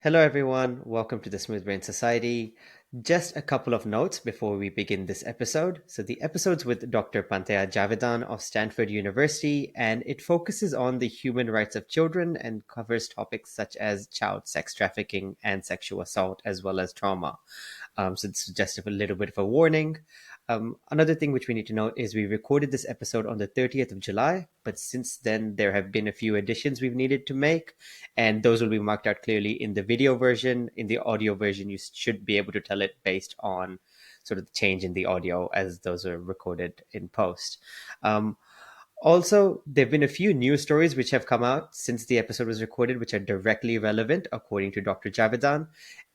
Hello, everyone. Welcome to the Smooth Brain Society. Just a couple of notes before we begin this episode. So, the episode's with Dr. Pantea Javidan of Stanford University, and it focuses on the human rights of children and covers topics such as child sex trafficking and sexual assault, as well as trauma. So this is just a little bit of a warning. Another thing which we need to note is we recorded this episode on the 30th of July, but since then there have been a few additions we've needed to make, and those will be marked out clearly in the video version. In the audio version, you should be able to tell it based on sort of the change in the audio as those are recorded in post. Also, there have been a few news stories which have come out since the episode was recorded, which are directly relevant, according to Dr. Javidan.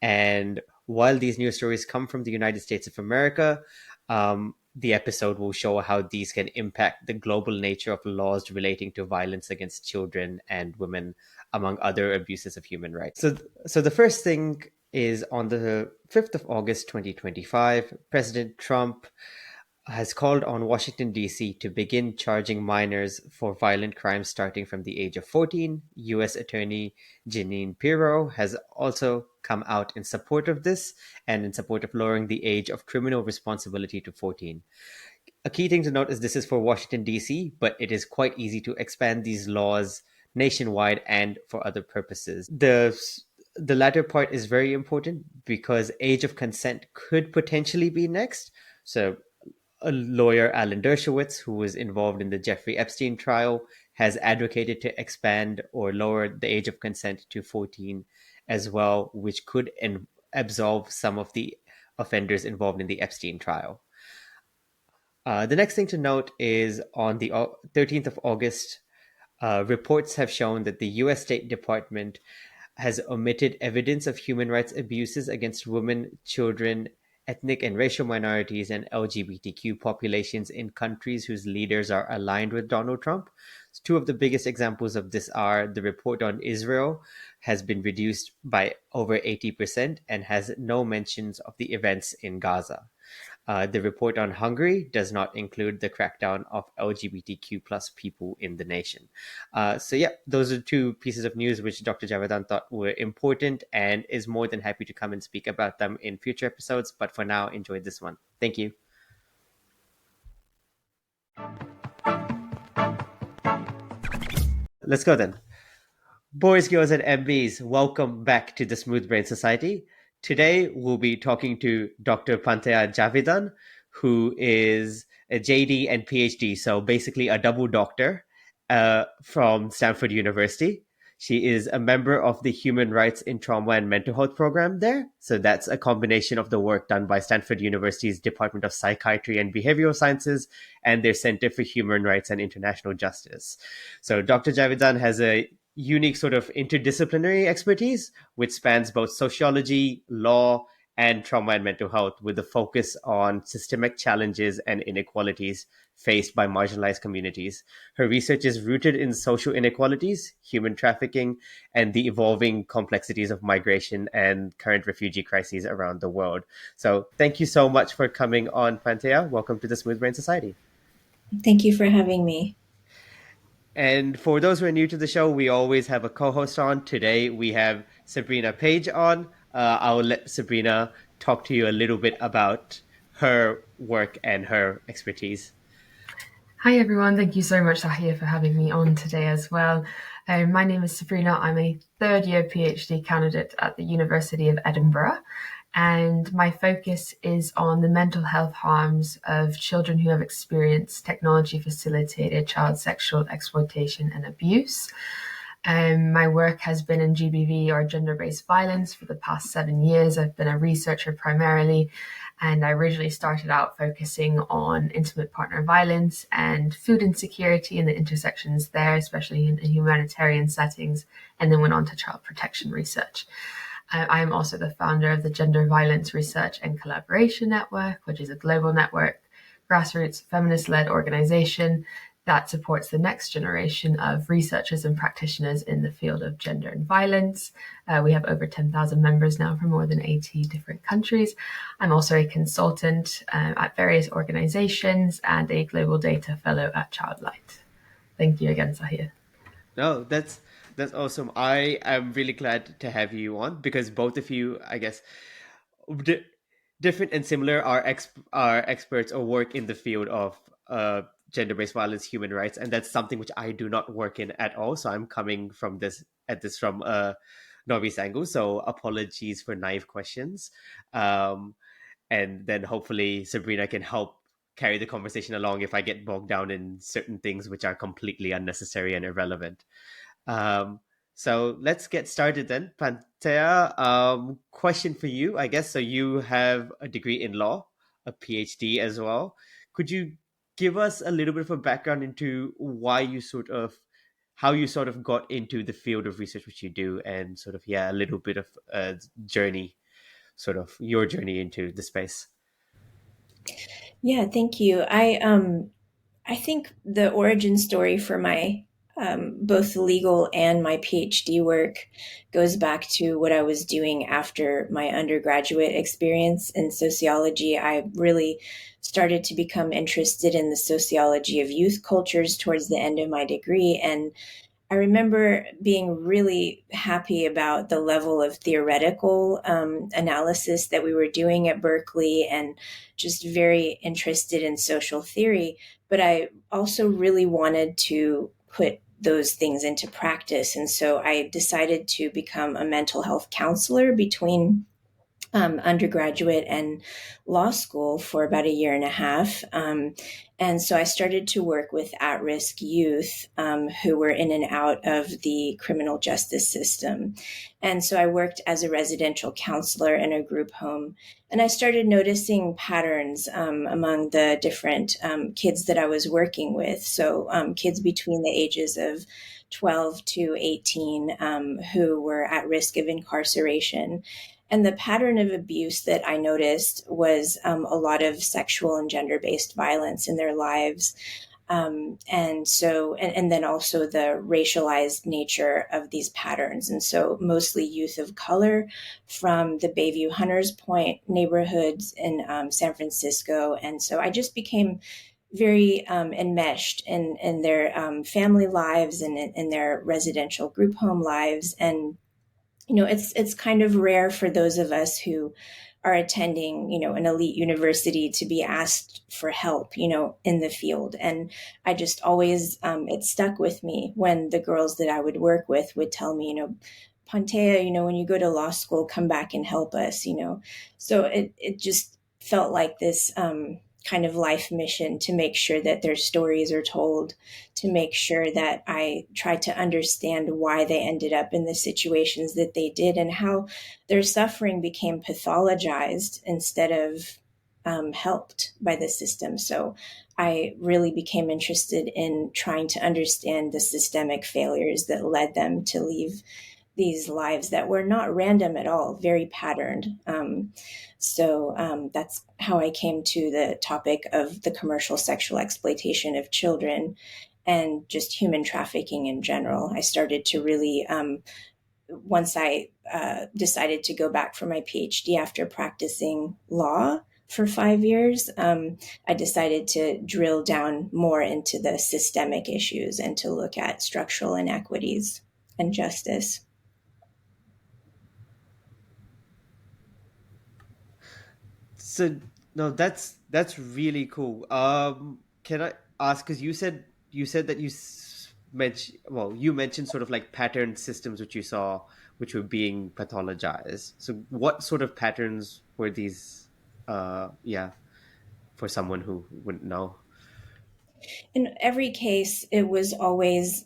And while these news stories come from the United States of America, the episode will show how these can impact the global nature of laws relating to violence against children and women, among other abuses of human rights. So the first thing is on the 5th of August, 2025, President Trump has called on Washington, D.C. to begin charging minors for violent crimes starting from the age of 14. U.S. Attorney Jeanine Pirro has also come out in support of this and in support of lowering the age of criminal responsibility to 14. A key thing to note is this is for Washington, D.C., but it is quite easy to expand these laws nationwide and for other purposes. The latter part is very important because age of consent could potentially be next. So a lawyer, Alan Dershowitz, who was involved in the Jeffrey Epstein trial, has advocated to expand or lower the age of consent to 14 as well, which could absolve some of the offenders involved in the Epstein trial. The next thing to note is on the 13th of August, reports have shown that the U.S. State Department has omitted evidence of human rights abuses against women, children, ethnic and racial minorities, and LGBTQ populations in countries whose leaders are aligned with Donald Trump. So two of the biggest examples of this are the report on Israel has been reduced by over 80% and has no mentions of the events in Gaza. The report on Hungary does not include the crackdown of LGBTQ plus people in the nation. Those are two pieces of news which Dr. Javidan thought were important and is more than happy to come and speak about them in future episodes. But for now, enjoy this one. Thank you. Let's go then. Boys, girls, and MBs, welcome back to the Smooth Brain Society. Today, we'll be talking to Dr. Pantea Javidan, who is a JD and PhD, so basically a double doctor from Stanford University. She is a member of the Human Rights in Trauma and Mental Health program there. So that's a combination of the work done by Stanford University's Department of Psychiatry and Behavioral Sciences and their Center for Human Rights and International Justice. So Dr. Javidan has a unique sort of interdisciplinary expertise, which spans both sociology, law, and trauma and mental health, with a focus on systemic challenges and inequalities faced by marginalized communities. Her research is rooted in social inequalities, human trafficking, and the evolving complexities of migration and current refugee crises around the world. So thank you so much for coming on, Pantea. Welcome to the Smooth Brain Society. Thank you for having me. And for those who are new to the show, we always have a co-host on. Today, we have Sabrina Page on. I'll let Sabrina talk to you a little bit about her work and her expertise. Hi, everyone. Thank you so much, Sahir, for having me on today as well. My name is Sabrina. I'm a third-year PhD candidate at the University of Edinburgh. And my focus is on the mental health harms of children who have experienced technology-facilitated child sexual exploitation and abuse. My work has been in GBV or gender-based violence for the past 7 years. I've been a researcher primarily, and I originally started out focusing on intimate partner violence and food insecurity and the intersections there, especially in humanitarian settings, and then went on to child protection research. I am also the founder of the Gender Violence Research and Collaboration Network, which is a global network, grassroots feminist-led organization that supports the next generation of researchers and practitioners in the field of gender and violence. We have over 10,000 members now from more than 80 different countries. I'm also a consultant at various organizations and a global data fellow at Childlight. Thank you again, Sahir. No, that's That's awesome. I am really glad to have you on because both of you, I guess, di- different and similar are experts or work in the field of gender-based violence, human rights, and that's something which I do not work in at all. So I'm coming from this from a novice angle. So apologies for naive questions, um, and then hopefully Sabrina can help carry the conversation along if I get bogged down in certain things which are completely unnecessary and irrelevant. Um, so let's get started then. Pantea, question for you, I guess. So you have a degree in law, a PhD as well. Could you give us a little bit of a background into how you sort of got into the field of research which you do, and sort of, yeah, a little bit of a journey, sort of your journey into the space? Yeah, thank you. I think the origin story for my both legal and my PhD work goes back to what I was doing after my undergraduate experience in sociology. I really started to become interested in the sociology of youth cultures towards the end of my degree, and I remember being really happy about the level of theoretical analysis that we were doing at Berkeley and just very interested in social theory. But I also really wanted to put those things into practice. And so I decided to become a mental health counselor between undergraduate and law school for about a year and a half. And so I started to work with at risk youth who were in and out of the criminal justice system. And so I worked as a residential counselor in a group home. And I started noticing patterns among the different kids that I was working with. So kids between the ages of 12 to 18 who were at risk of incarceration. And the pattern of abuse that I noticed was a lot of sexual and gender based violence in their lives. And then also the racialized nature of these patterns. And so mostly youth of color from the Bayview Hunters Point neighborhoods in San Francisco. And so I just became very enmeshed in their family lives and in their residential group home lives. And it's kind of rare for those of us who are attending an elite university to be asked for help in the field. And I just always it stuck with me when the girls that I would work with would tell me, Pantea, when you go to law school, come back and help us. So it just felt like this kind of life mission to make sure that their stories are told, to make sure that I tried to understand why they ended up in the situations that they did and how their suffering became pathologized instead of helped by the system. So I really became interested in trying to understand the systemic failures that led them to leave these lives that were not random at all, very patterned. So that's how I came to the topic of the commercial sexual exploitation of children and just human trafficking in general. I started to really, once I decided to go back for my PhD after practicing law for 5 years, I decided to drill down more into the systemic issues and to look at structural inequities and justice. So no, that's really cool. Can I ask? Because you said that you mentioned sort of like pattern systems which you saw which were being pathologized. So what sort of patterns were these? Yeah, for someone who wouldn't know. In every case, it was always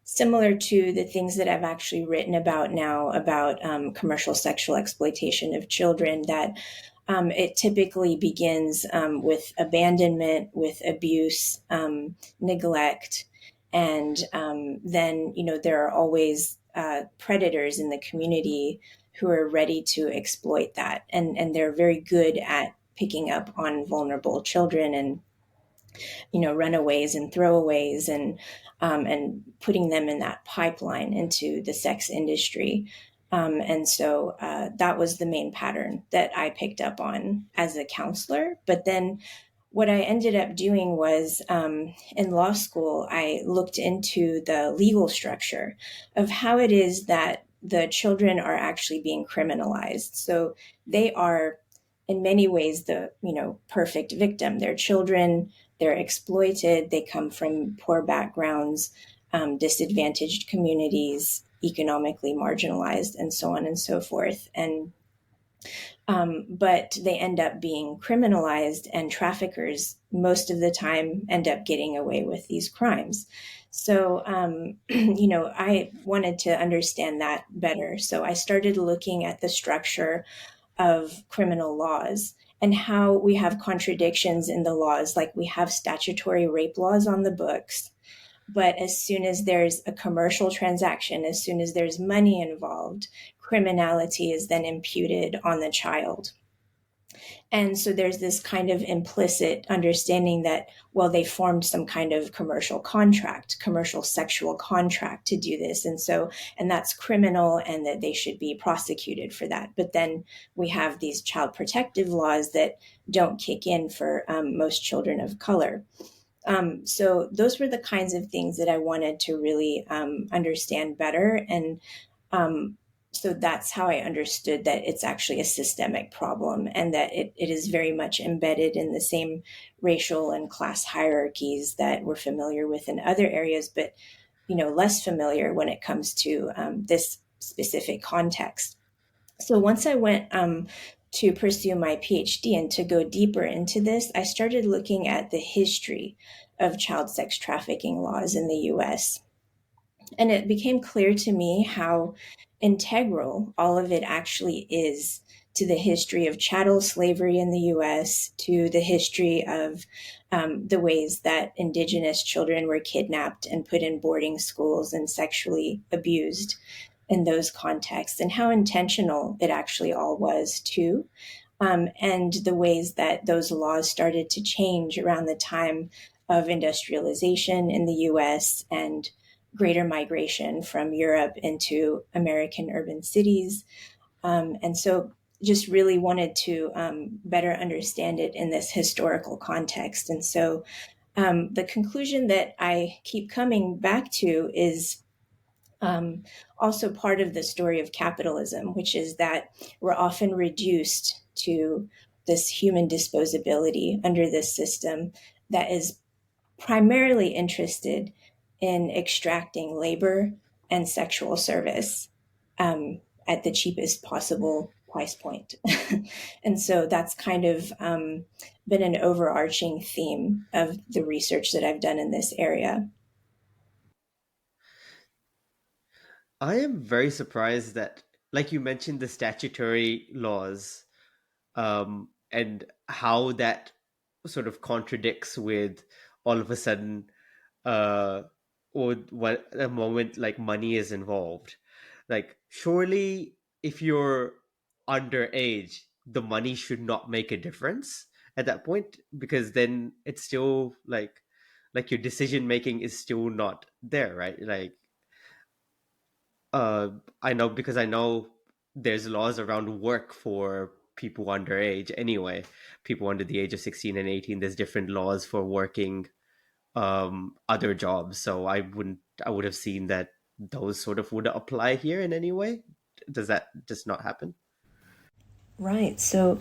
similar to the things that I've actually written about now about commercial sexual exploitation of children, that it typically begins with abandonment, with abuse, neglect, and then, there are always predators in the community who are ready to exploit that. And they're very good at picking up on vulnerable children and runaways and throwaways and putting them in that pipeline into the sex industry. And so that was the main pattern that I picked up on as a counselor. But then what I ended up doing was in law school, I looked into the legal structure of how it is that the children are actually being criminalized. So they are, in many ways, the perfect victim. They're children. They're exploited. They come from poor backgrounds, disadvantaged communities, economically marginalized, and so on and so forth. But they end up being criminalized, and traffickers most of the time end up getting away with these crimes. So, I wanted to understand that better. So I started looking at the structure of criminal laws and how we have contradictions in the laws. Like, we have statutory rape laws on the books, but as soon as there's a commercial transaction, as soon as there's money involved, criminality is then imputed on the child. And so there's this kind of implicit understanding that, well, they formed some kind of commercial contract, commercial sexual contract to do this. And that's criminal, and that they should be prosecuted for that. But then we have these child protective laws that don't kick in for most children of color. So those were the kinds of things that I wanted to really understand better. And so that's how I understood that it's actually a systemic problem, and that it is very much embedded in the same racial and class hierarchies that we're familiar with in other areas, but less familiar when it comes to this specific context. So once I went to pursue my PhD and to go deeper into this, I started looking at the history of child sex trafficking laws in the US. And it became clear to me how integral all of it actually is to the history of chattel slavery in the US, to the history of the ways that Indigenous children were kidnapped and put in boarding schools and sexually abused in those contexts, and how intentional it actually all was too. And the ways that those laws started to change around the time of industrialization in the US and greater migration from Europe into American urban cities. And so just really wanted to better understand it in this historical context. And so the conclusion that I keep coming back to is also part of the story of capitalism, which is that we're often reduced to this human disposability under this system that is primarily interested in extracting labor and sexual service at the cheapest possible price point. And so that's kind of been an overarching theme of the research that I've done in this area. I am very surprised that, like you mentioned, the statutory laws, and how that sort of contradicts with all of a sudden, or what a moment like money is involved. Like, surely if you're underage, the money should not make a difference at that point, because then it's still like your decision making is still not there, right? Like, I know, because I know there's laws around work for people underage anyway. People under the age of 16 and 18, there's different laws for working other jobs. So I would have seen that those sort of would apply here in any way. Does that just not happen? Right. So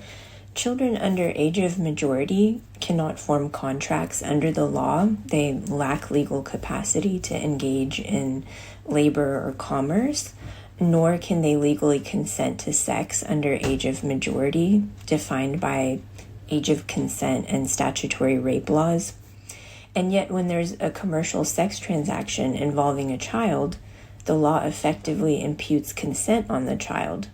children under age of majority cannot form contracts under the law. They lack legal capacity to engage in labor or commerce, nor can they legally consent to sex under age of majority, defined by age of consent and statutory rape laws. And yet, when there's a commercial sex transaction involving a child, the law effectively imputes consent on the child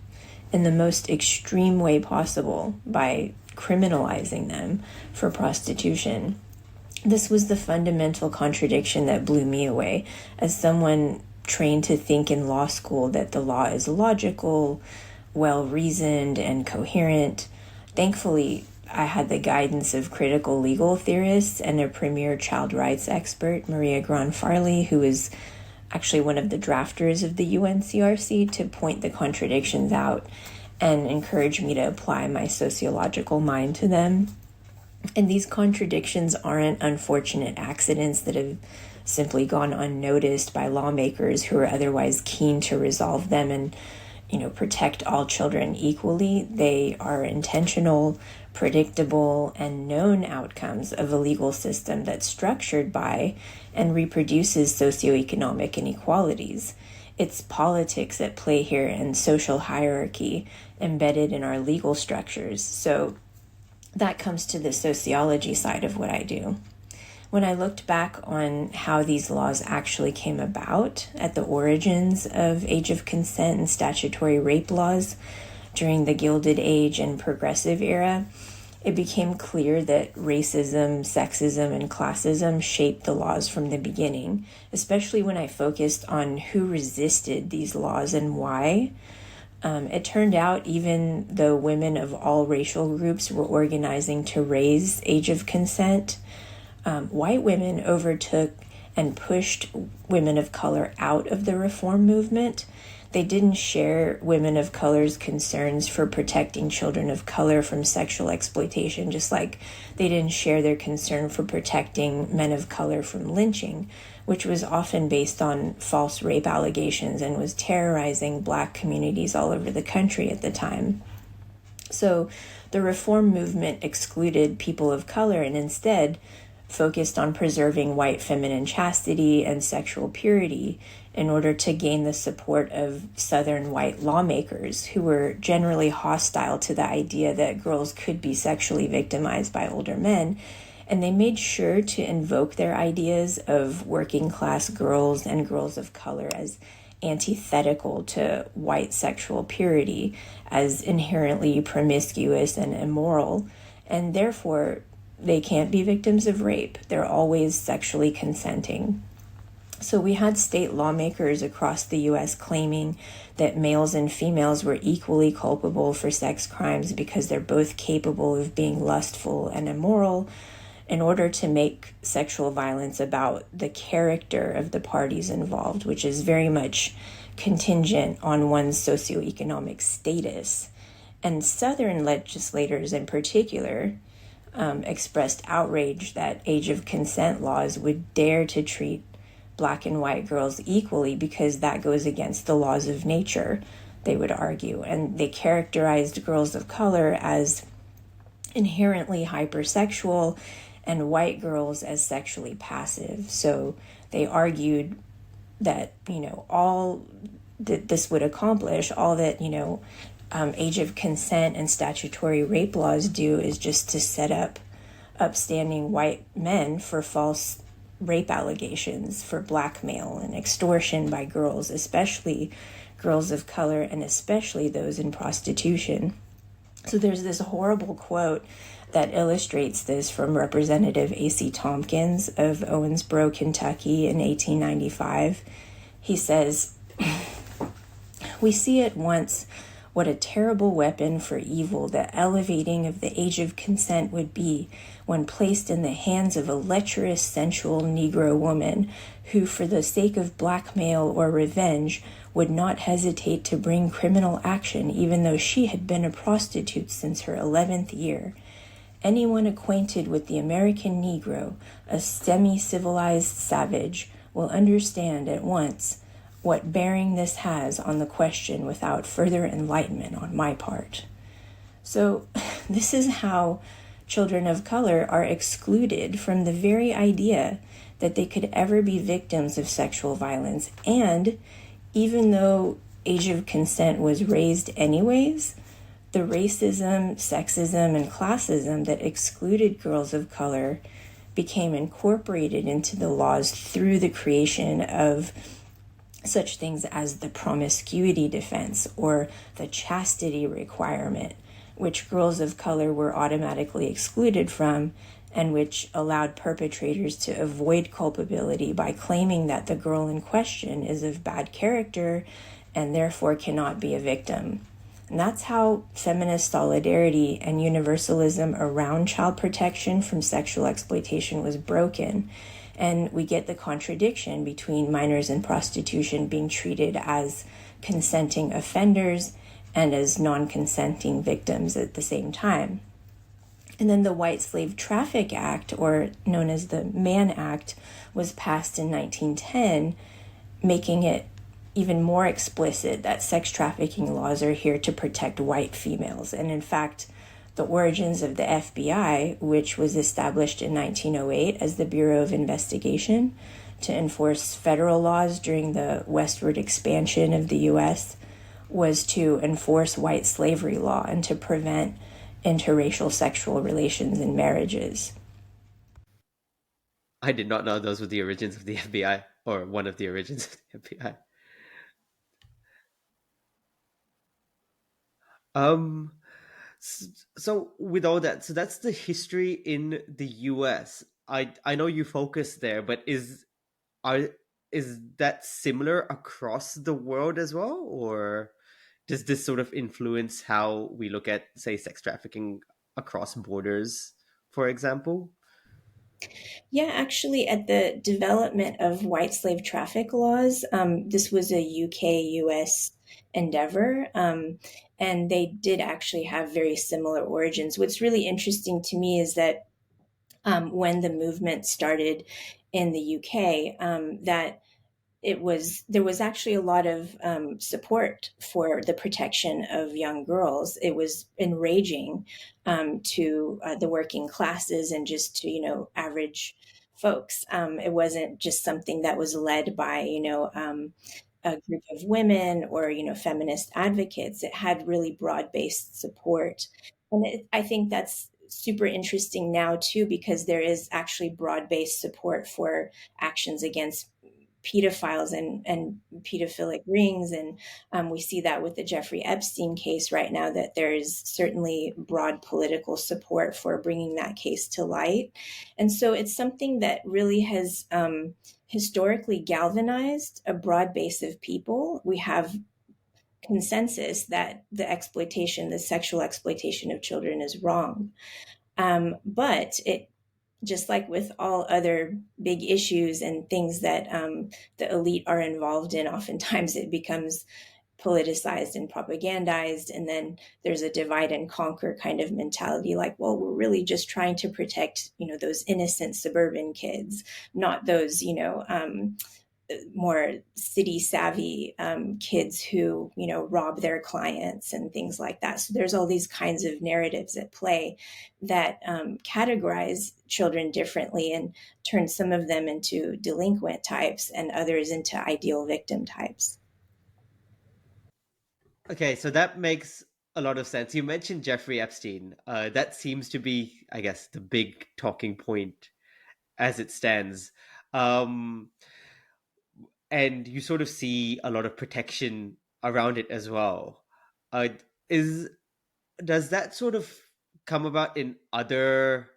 in the most extreme way possible by criminalizing them for prostitution. This was the fundamental contradiction that blew me away as someone trained to think in law school that the law is logical, well-reasoned, and coherent. Thankfully, I had the guidance of critical legal theorists and a premier child rights expert, Maria Gran-Farley, who is actually one of the drafters of the UNCRC, to point the contradictions out and encourage me to apply my sociological mind to them. And these contradictions aren't unfortunate accidents that have simply gone unnoticed by lawmakers who are otherwise keen to resolve them and, protect all children equally. They are intentional, predictable, and known outcomes of a legal system that's structured by and reproduces socioeconomic inequalities. It's politics at play here and social hierarchy embedded in our legal structures. So that comes to the sociology side of what I do. When I looked back on how these laws actually came about at the origins of age of consent and statutory rape laws during the Gilded Age and Progressive era, it became clear that racism, sexism, and classism shaped the laws from the beginning, especially when I focused on who resisted these laws and why. It turned out even though women of all racial groups were organizing to raise age of consent, white women overtook and pushed women of color out of the reform movement. They didn't share women of color's concerns for protecting children of color from sexual exploitation, just like they didn't share their concern for protecting men of color from lynching, which was often based on false rape allegations and was terrorizing Black communities all over the country at the time. So the reform movement excluded people of color and instead focused on preserving white feminine chastity and sexual purity in order to gain the support of Southern white lawmakers who were generally hostile to the idea that girls could be sexually victimized by older men. And they made sure to invoke their ideas of working class girls and girls of color as antithetical to white sexual purity, as inherently promiscuous and immoral, and therefore they can't be victims of rape. They're always sexually consenting. So we had state lawmakers across the U.S. claiming that males and females were equally culpable for sex crimes because they're both capable of being lustful and immoral, in order to make sexual violence about the character of the parties involved, which is very much contingent on one's socioeconomic status. And Southern legislators in particular expressed outrage that age of consent laws would dare to treat Black and white girls equally because that goes against the laws of nature, they would argue. And they characterized girls of color as inherently hypersexual and white girls as sexually passive. So they argued that, all that this would accomplish, all that, age of consent and statutory rape laws do is just to set up upstanding white men for false rape allegations, for blackmail and extortion by girls, especially girls of color and especially those in prostitution. So there's this horrible quote that illustrates this from Representative A.C. Tompkins of Owensboro, Kentucky in 1895. He says, "We see at once what a terrible weapon for evil the elevating of the age of consent would be when placed in the hands of a lecherous, sensual Negro woman who, for the sake of blackmail or revenge, would not hesitate to bring criminal action even though she had been a prostitute since her 11th year. Anyone acquainted with the American Negro, a semi-civilized savage, will understand at once what bearing this has on the question without further enlightenment on my part." So this is how children of color are excluded from the very idea that they could ever be victims of sexual violence. And even though age of consent was raised anyways, the racism, sexism, and classism that excluded girls of color became incorporated into the laws through the creation of such things as the promiscuity defense or the chastity requirement, which girls of color were automatically excluded from, and which allowed perpetrators to avoid culpability by claiming that the girl in question is of bad character and therefore cannot be a victim. And that's how feminist solidarity and universalism around child protection from sexual exploitation was broken. And we get the contradiction between minors in prostitution being treated as consenting offenders and as non-consenting victims at the same time. And then the White Slave Traffic Act, or known as the Mann Act, was passed in 1910, making it even more explicit that sex trafficking laws are here to protect white females. And in fact, the origins of the FBI, which was established in 1908 as the Bureau of Investigation to enforce federal laws during the westward expansion of the U.S., was to enforce white slavery law and to prevent interracial sexual relations in marriages. I did not know those were the origins of the FBI, or one of the origins of the FBI. Um, so with all that, so that's the history in the US. I know you focus there, but are is that similar across the world as well, or does this sort of influence how we look at, say, sex trafficking across borders, for example? Yeah, actually, at the development of white slave traffic laws, this was a UK US endeavor, and they did actually have very similar origins. What's really interesting to me is that when the movement started in the UK, that there was actually a lot of support for the protection of young girls. It was enraging to the working classes and just to average folks. It wasn't just something that was led by a group of women or feminist advocates. It had really broad based support, and I think that's super interesting now too, because there is actually broad based support for actions against pedophiles and pedophilic rings. And we see that with the Jeffrey Epstein case right now, that there is certainly broad political support for bringing that case to light. And so it's something that really has historically galvanized a broad base of people. We have consensus that the sexual exploitation of children is wrong. But it, just like with all other big issues and things that the elite are involved in, oftentimes it becomes politicized and propagandized. And then there's a divide and conquer kind of mentality, like, well, we're really just trying to protect, those innocent suburban kids, not those, more city savvy kids who rob their clients and things like that. So there's all these kinds of narratives at play that categorize children differently and turn some of them into delinquent types and others into ideal victim types. Okay, so that makes a lot of sense. You mentioned Jeffrey Epstein. That seems to be, I guess, the big talking point as it stands. Um, and you sort of see a lot of protection around it as well. Is Does that sort of come about in other,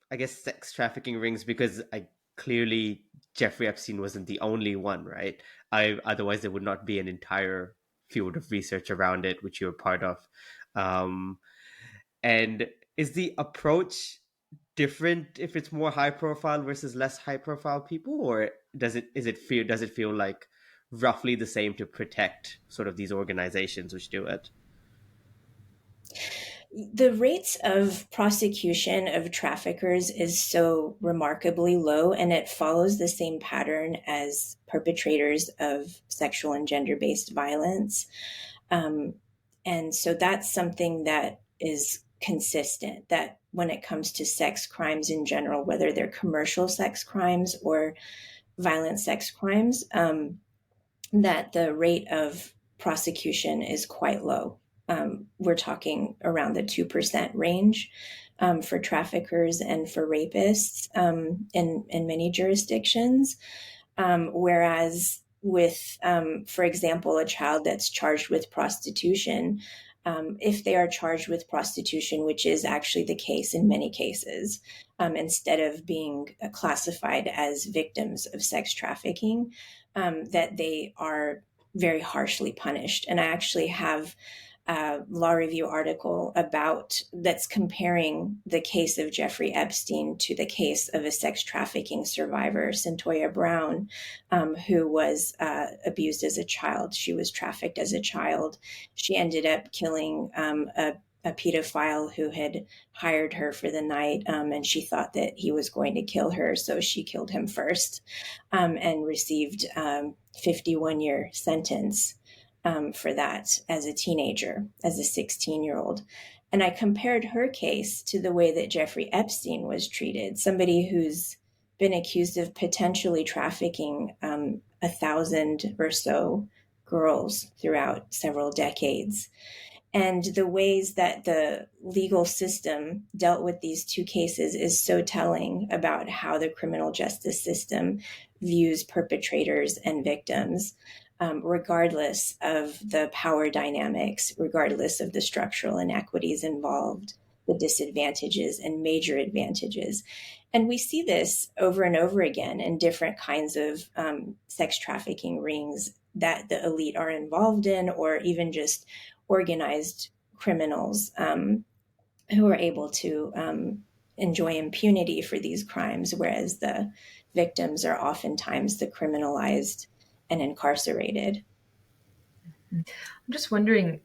I guess, sex trafficking rings? Because I clearly Jeffrey Epstein wasn't the only one, right? Otherwise there would not be an entire field of research around it, which you're part of. Um, and is the approach different if it's more high profile versus less high profile people, or does it feel like roughly the same to protect sort of these organizations which do it? The rates of prosecution of traffickers is so remarkably low, and it follows the same pattern as perpetrators of sexual and gender based violence. Um, and so that's something that is consistent, that when it comes to sex crimes in general, whether they're commercial sex crimes or violent sex crimes, that the rate of prosecution is quite low. We're talking around the 2% range for traffickers and for rapists in many jurisdictions. Whereas with, for example, a child that's charged with prostitution, if they are charged with prostitution, which is actually the case in many cases, instead of being classified as victims of sex trafficking, that they are very harshly punished. And I actually have a law review article that's comparing the case of Jeffrey Epstein to the case of a sex trafficking survivor, Centoya Brown, who was abused as a child. She was trafficked as a child. She ended up killing a pedophile who had hired her for the night, and she thought that he was going to kill her, so she killed him first, and received 51-year sentence for that as a teenager, as a 16-year-old. And I compared her case to the way that Jeffrey Epstein was treated, somebody who's been accused of potentially trafficking 1,000 or so girls throughout several decades. And the ways that the legal system dealt with these two cases is so telling about how the criminal justice system views perpetrators and victims, regardless of the power dynamics, regardless of the structural inequities involved, the disadvantages and major advantages. And we see this over and over again in different kinds of sex trafficking rings that the elite are involved in, or even just organized criminals who are able to enjoy impunity for these crimes, whereas the victims are oftentimes the criminalized and incarcerated. I'm just wondering,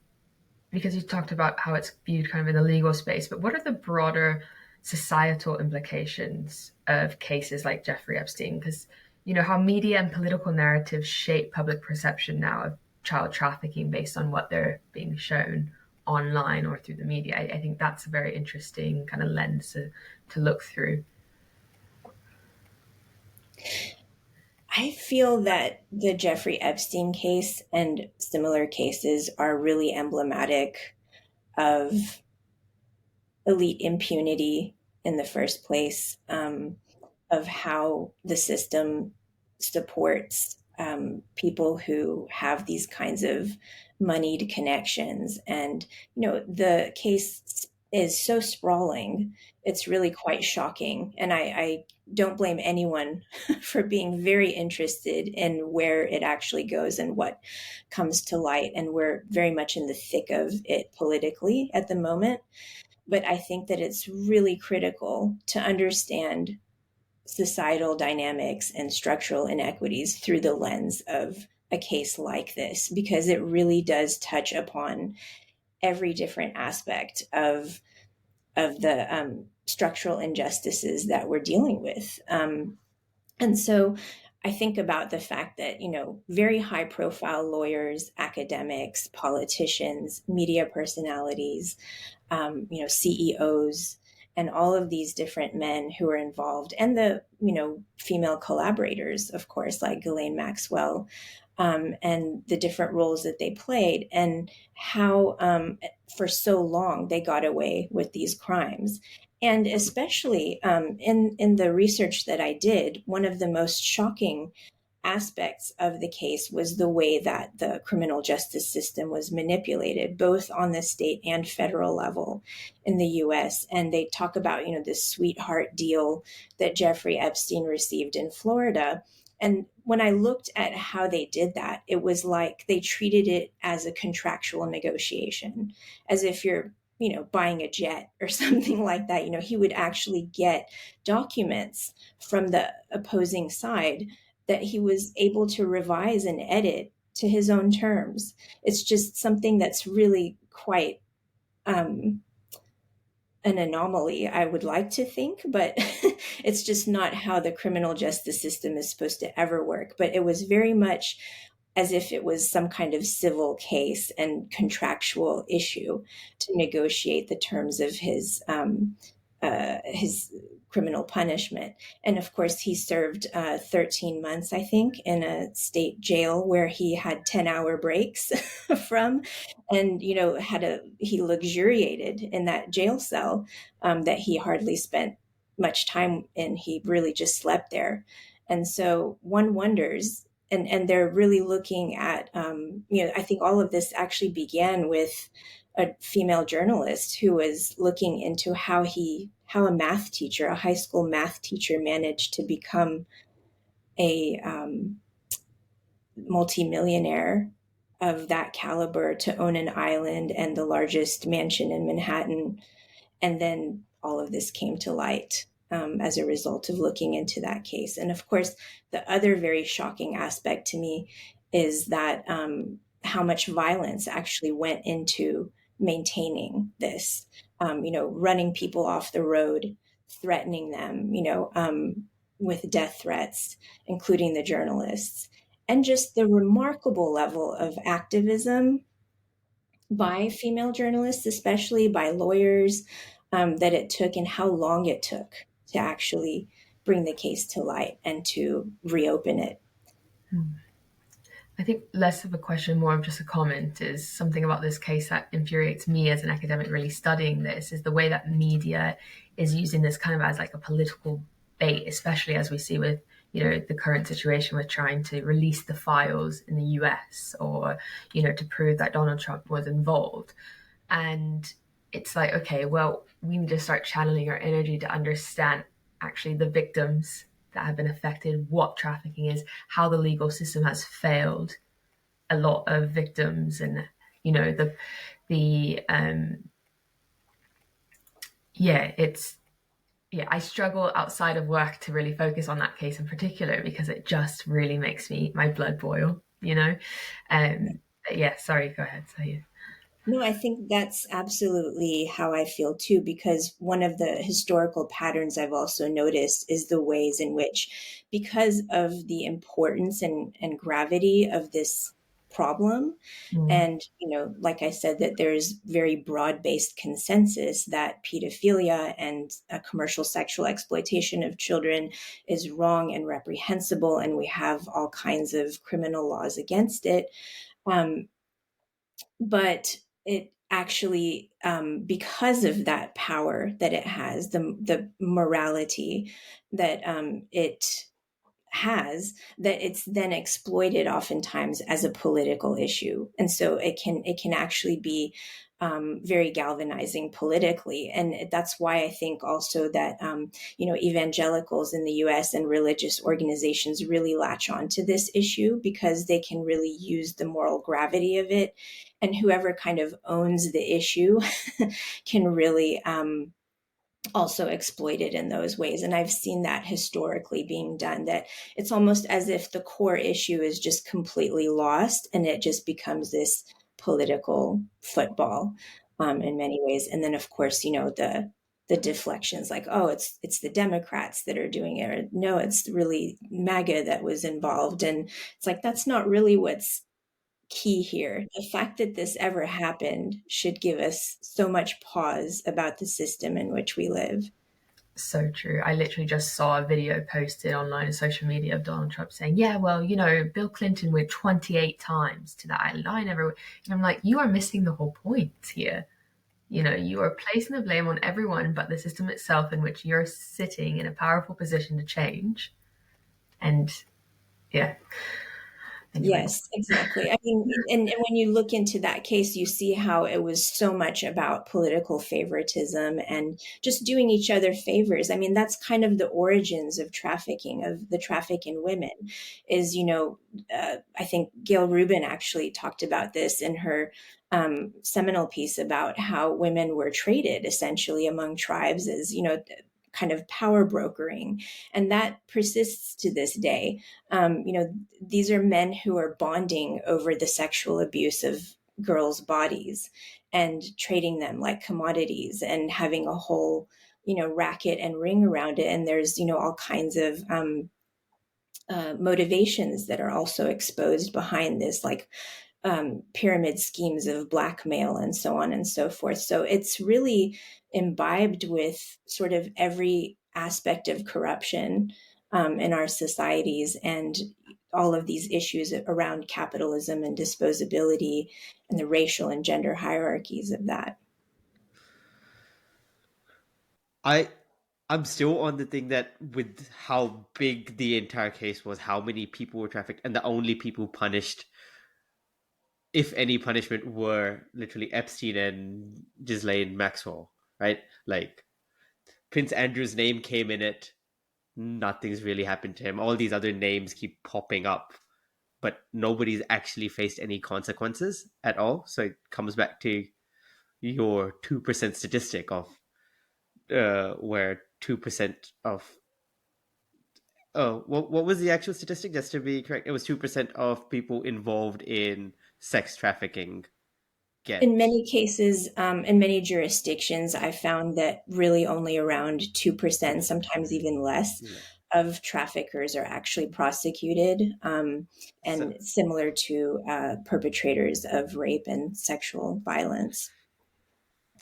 because you talked about how it's viewed kind of in the legal space, but what are the broader societal implications of cases like Jeffrey Epstein? Because, you know, how media and political narratives shape public perception now of child trafficking based on what they're being shown online or through the media. I think that's a very interesting kind of lens to look through. I feel that the Jeffrey Epstein case and similar cases are really emblematic of elite impunity in the first place, of how the system supports people who have these kinds of moneyed connections. And, you know, the case is so sprawling, it's really quite shocking. And I don't blame anyone for being very interested in where it actually goes and what comes to light. And we're very much in the thick of it politically at the moment. But I think that it's really critical to understand societal dynamics and structural inequities through the lens of a case like this, because it really does touch upon every different aspect of the structural injustices that we're dealing with. And so I think about the fact that, you know, very high profile lawyers, academics, politicians, media personalities, you know, CEOs, and all of these different men who are involved, and the, you know, female collaborators, of course, like Ghislaine Maxwell, and the different roles that they played, and how for so long they got away with these crimes. And especially in the research that I did, one of the most shocking aspects of the case was the way that the criminal justice system was manipulated, both on the state and federal level in the US. And they talk about, you know, this sweetheart deal that Jeffrey Epstein received in Florida. And when I looked at how they did that, it was like they treated it as a contractual negotiation, as if you're, you know, buying a jet or something like that. You know, he would actually get documents from the opposing side that he was able to revise and edit to his own terms. It's just something that's really quite an anomaly, I would like to think, but it's just not how the criminal justice system is supposed to ever work. But it was very much as if it was some kind of civil case and contractual issue to negotiate the terms of his criminal punishment. And of course, he served 13 months, I think, in a state jail where he had 10-hour breaks from, and, you know, he luxuriated in that jail cell that he hardly spent much time in. He really just slept there. And so one wonders, and they're really looking at, you know, I think all of this actually began with a female journalist who was looking into how a math teacher, a high school math teacher, managed to become a multimillionaire of that caliber, to own an island and the largest mansion in Manhattan. And then all of this came to light as a result of looking into that case. And of course, the other very shocking aspect to me is that how much violence actually went into maintaining this, running people off the road, threatening them, with death threats, including the journalists, and just the remarkable level of activism by female journalists, especially by lawyers, that it took and how long it took to actually bring the case to light and to reopen it. I think less of a question, more of just a comment, is something about this case that infuriates me as an academic really studying this, is the way that media is using this kind of as like a political bait, especially as we see with, the current situation with trying to release the files in the US or, to prove that Donald Trump was involved. And it's like, okay, well, we need to start channeling our energy to understand actually the victims that have been affected, what trafficking is, how the legal system has failed a lot of victims, and I struggle outside of work to really focus on that case in particular because it just really makes my blood boil. Sorry, go ahead, Sahir. No, I think that's absolutely how I feel too, because one of the historical patterns I've also noticed is the ways in which, because of the importance and gravity of this problem, and, like I said, that there's very broad-based consensus that pedophilia and commercial sexual exploitation of children is wrong and reprehensible, and we have all kinds of criminal laws against it. But it actually, because of that power that it has, the morality that it has, that it's then exploited oftentimes as a political issue, and so it can actually be very galvanizing politically. And that's why I think also that evangelicals in the US and religious organizations really latch on to this issue, because they can really use the moral gravity of it, and whoever kind of owns the issue can really also exploited in those ways. And I've seen that historically being done, that it's almost as if the core issue is just completely lost and it just becomes this political football in many ways. And then, of course, the deflections, like, oh, it's the Democrats that are doing it, or no, it's really MAGA that was involved. And it's like, that's not really what's key here. The fact that this ever happened should give us so much pause about the system in which we live. So true. I literally just saw a video posted online on social media of Donald Trump saying, yeah, well, Bill Clinton went 28 times to that island. I never. And I'm like, you are missing the whole point here. You are placing the blame on everyone but the system itself, in which you're sitting in a powerful position to change. And yeah. Anyway. Yes, exactly. I mean, and when you look into that case, you see how it was so much about political favoritism and just doing each other favors. I mean, that's kind of the origins of trafficking, of the traffic in women, is, I think Gail Rubin actually talked about this in her seminal piece about how women were traded essentially among tribes as, kind of power brokering. And that persists to this day. These are men who are bonding over the sexual abuse of girls' bodies and trading them like commodities and having a whole, racket and ring around it. And there's, all kinds of motivations that are also exposed behind this, like pyramid schemes of blackmail and so on and so forth. So it's really imbibed with sort of every aspect of corruption in our societies, and all of these issues around capitalism and disposability and the racial and gender hierarchies of that. I'm still on the thing that with how big the entire case was, how many people were trafficked, and the only people punished, if any punishment, were literally Epstein and Ghislaine Maxwell, right? Like, Prince Andrew's name came in it. Nothing's really happened to him. All these other names keep popping up, but nobody's actually faced any consequences at all. So it comes back to your 2% statistic of where 2% of what was the actual statistic? Just to be correct, it was 2% of people involved in sex trafficking In get. many cases, in many jurisdictions, I found that really only around 2%, sometimes even less, Yeah. of traffickers are actually prosecuted, So, and similar to perpetrators of rape and sexual violence.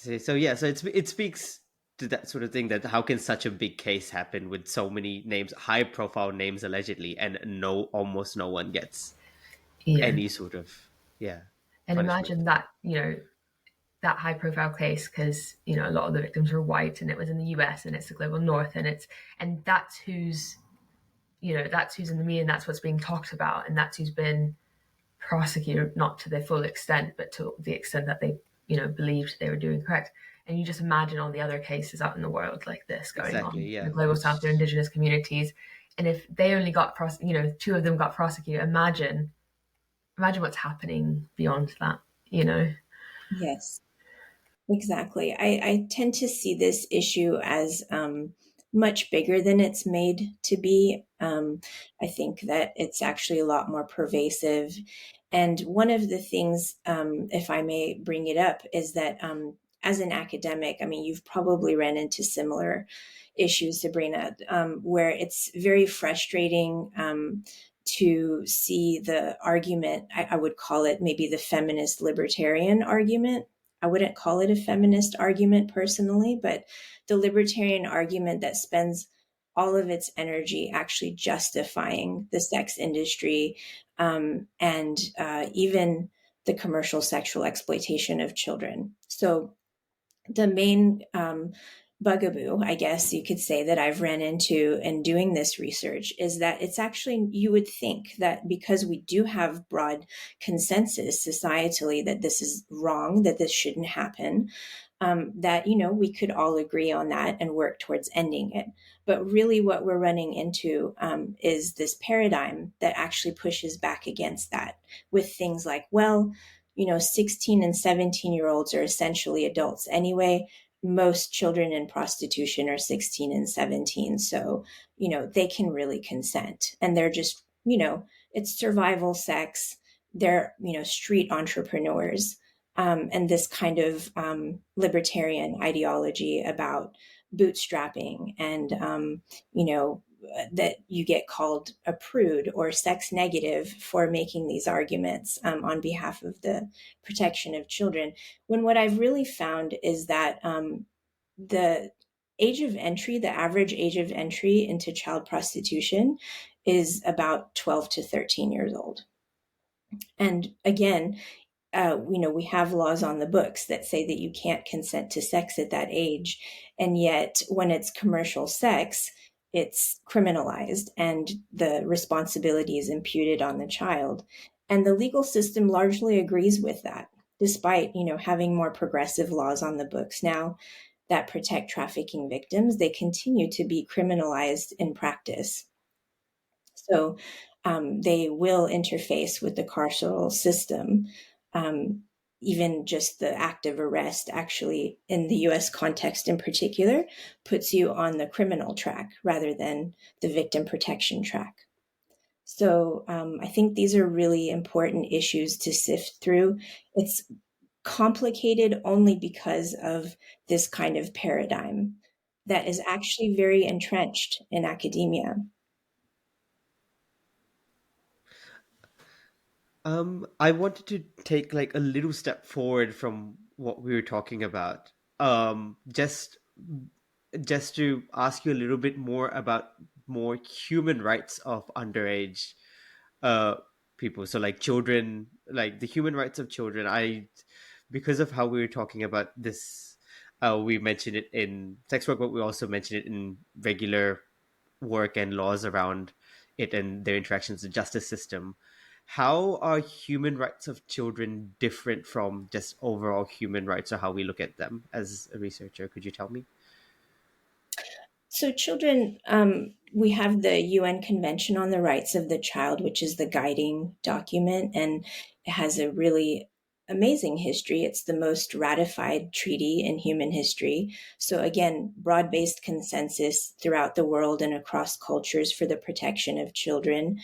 it speaks to that sort of thing, that how can such a big case happen with so many names, high profile names allegedly, and almost no one gets Yeah. any sort of, yeah, And punishment. imagine that, that high profile case, because, a lot of the victims were white and it was in the US and it's the global north, and that's who's, that's who's in the media, and that's what's being talked about, and that's who's been prosecuted, not to their full extent, but to the extent that they, believed they were doing correct. And you just imagine all the other cases out in the world like this going on Exactly, in the yeah. global south, their Which, indigenous communities. And if they only got, two of them got prosecuted, imagine what's happening beyond that, Yes. Exactly. I tend to see this issue as much bigger than it's made to be. I think that it's actually a lot more pervasive. And one of the things, if I may bring it up, is that as an academic, I mean, you've probably run into similar issues, Sabrina, where it's very frustrating to see the argument. I would call it maybe the feminist libertarian argument. I wouldn't call it a feminist argument personally, but the libertarian argument that spends all of its energy actually justifying the sex industry, and even the commercial sexual exploitation of children. So the main bugaboo, I guess you could say, that I've ran into in doing this research is that it's actually, you would think that because we do have broad consensus societally that this is wrong, that this shouldn't happen, that, we could all agree on that and work towards ending it. But really, what we're running into is this paradigm that actually pushes back against that with things like, well, 16 and 17-year-olds are essentially adults anyway. Most children in prostitution are 16 and 17. So, they can really consent. And they're just, it's survival sex. They're, street entrepreneurs. And this kind of libertarian ideology about bootstrapping and, that you get called a prude or sex negative for making these arguments on behalf of the protection of children. When what I've really found is that the age of entry, the average age of entry into child prostitution is about 12 to 13 years old. And again, we have laws on the books that say that you can't consent to sex at that age. And yet, when it's commercial sex, it's criminalized and the responsibility is imputed on the child. And the legal system largely agrees with that, despite, having more progressive laws on the books now that protect trafficking victims. They continue to be criminalized in practice. So they will interface with the carceral system. Um, Even just the act of arrest, actually, in the US context in particular, puts you on the criminal track rather than the victim protection track. So I think these are really important issues to sift through. It's complicated only because of this kind of paradigm that is actually very entrenched in academia. I wanted to take like a little step forward from what we were talking about. Just to ask you a little bit more about more human rights of underage uh people. So like children, like the human rights of children. Because of how we were talking about this, we mentioned it in sex work, but we also mentioned it in regular work and laws around it and their interactions with the justice system. How are human rights of children different from just overall human rights, or how we look at them as a researcher? Could you tell me? So, children, we have the UN Convention on the Rights of the Child, which is the guiding document, and it has a really amazing history. It's the most ratified treaty in human history. So, again, broad based consensus throughout the world and across cultures for the protection of children.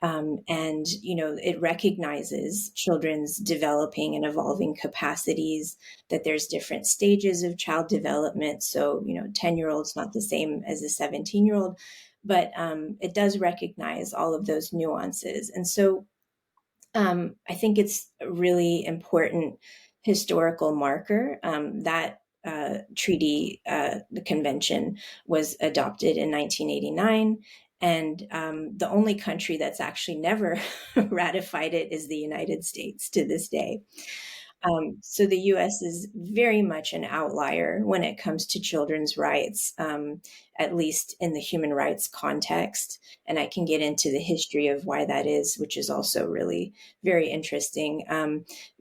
And, it recognizes children's developing and evolving capacities, that there's different stages of child development. So, 10-year-old's not the same as a 17-year-old, but it does recognize all of those nuances. And so I think it's a really important historical marker. That treaty, the convention, was adopted in 1989. And the only country that's actually never ratified it is the United States to this day. So the US is very much an outlier when it comes to children's rights, at least in the human rights context. And I can get into the history of why that is, which is also really very interesting.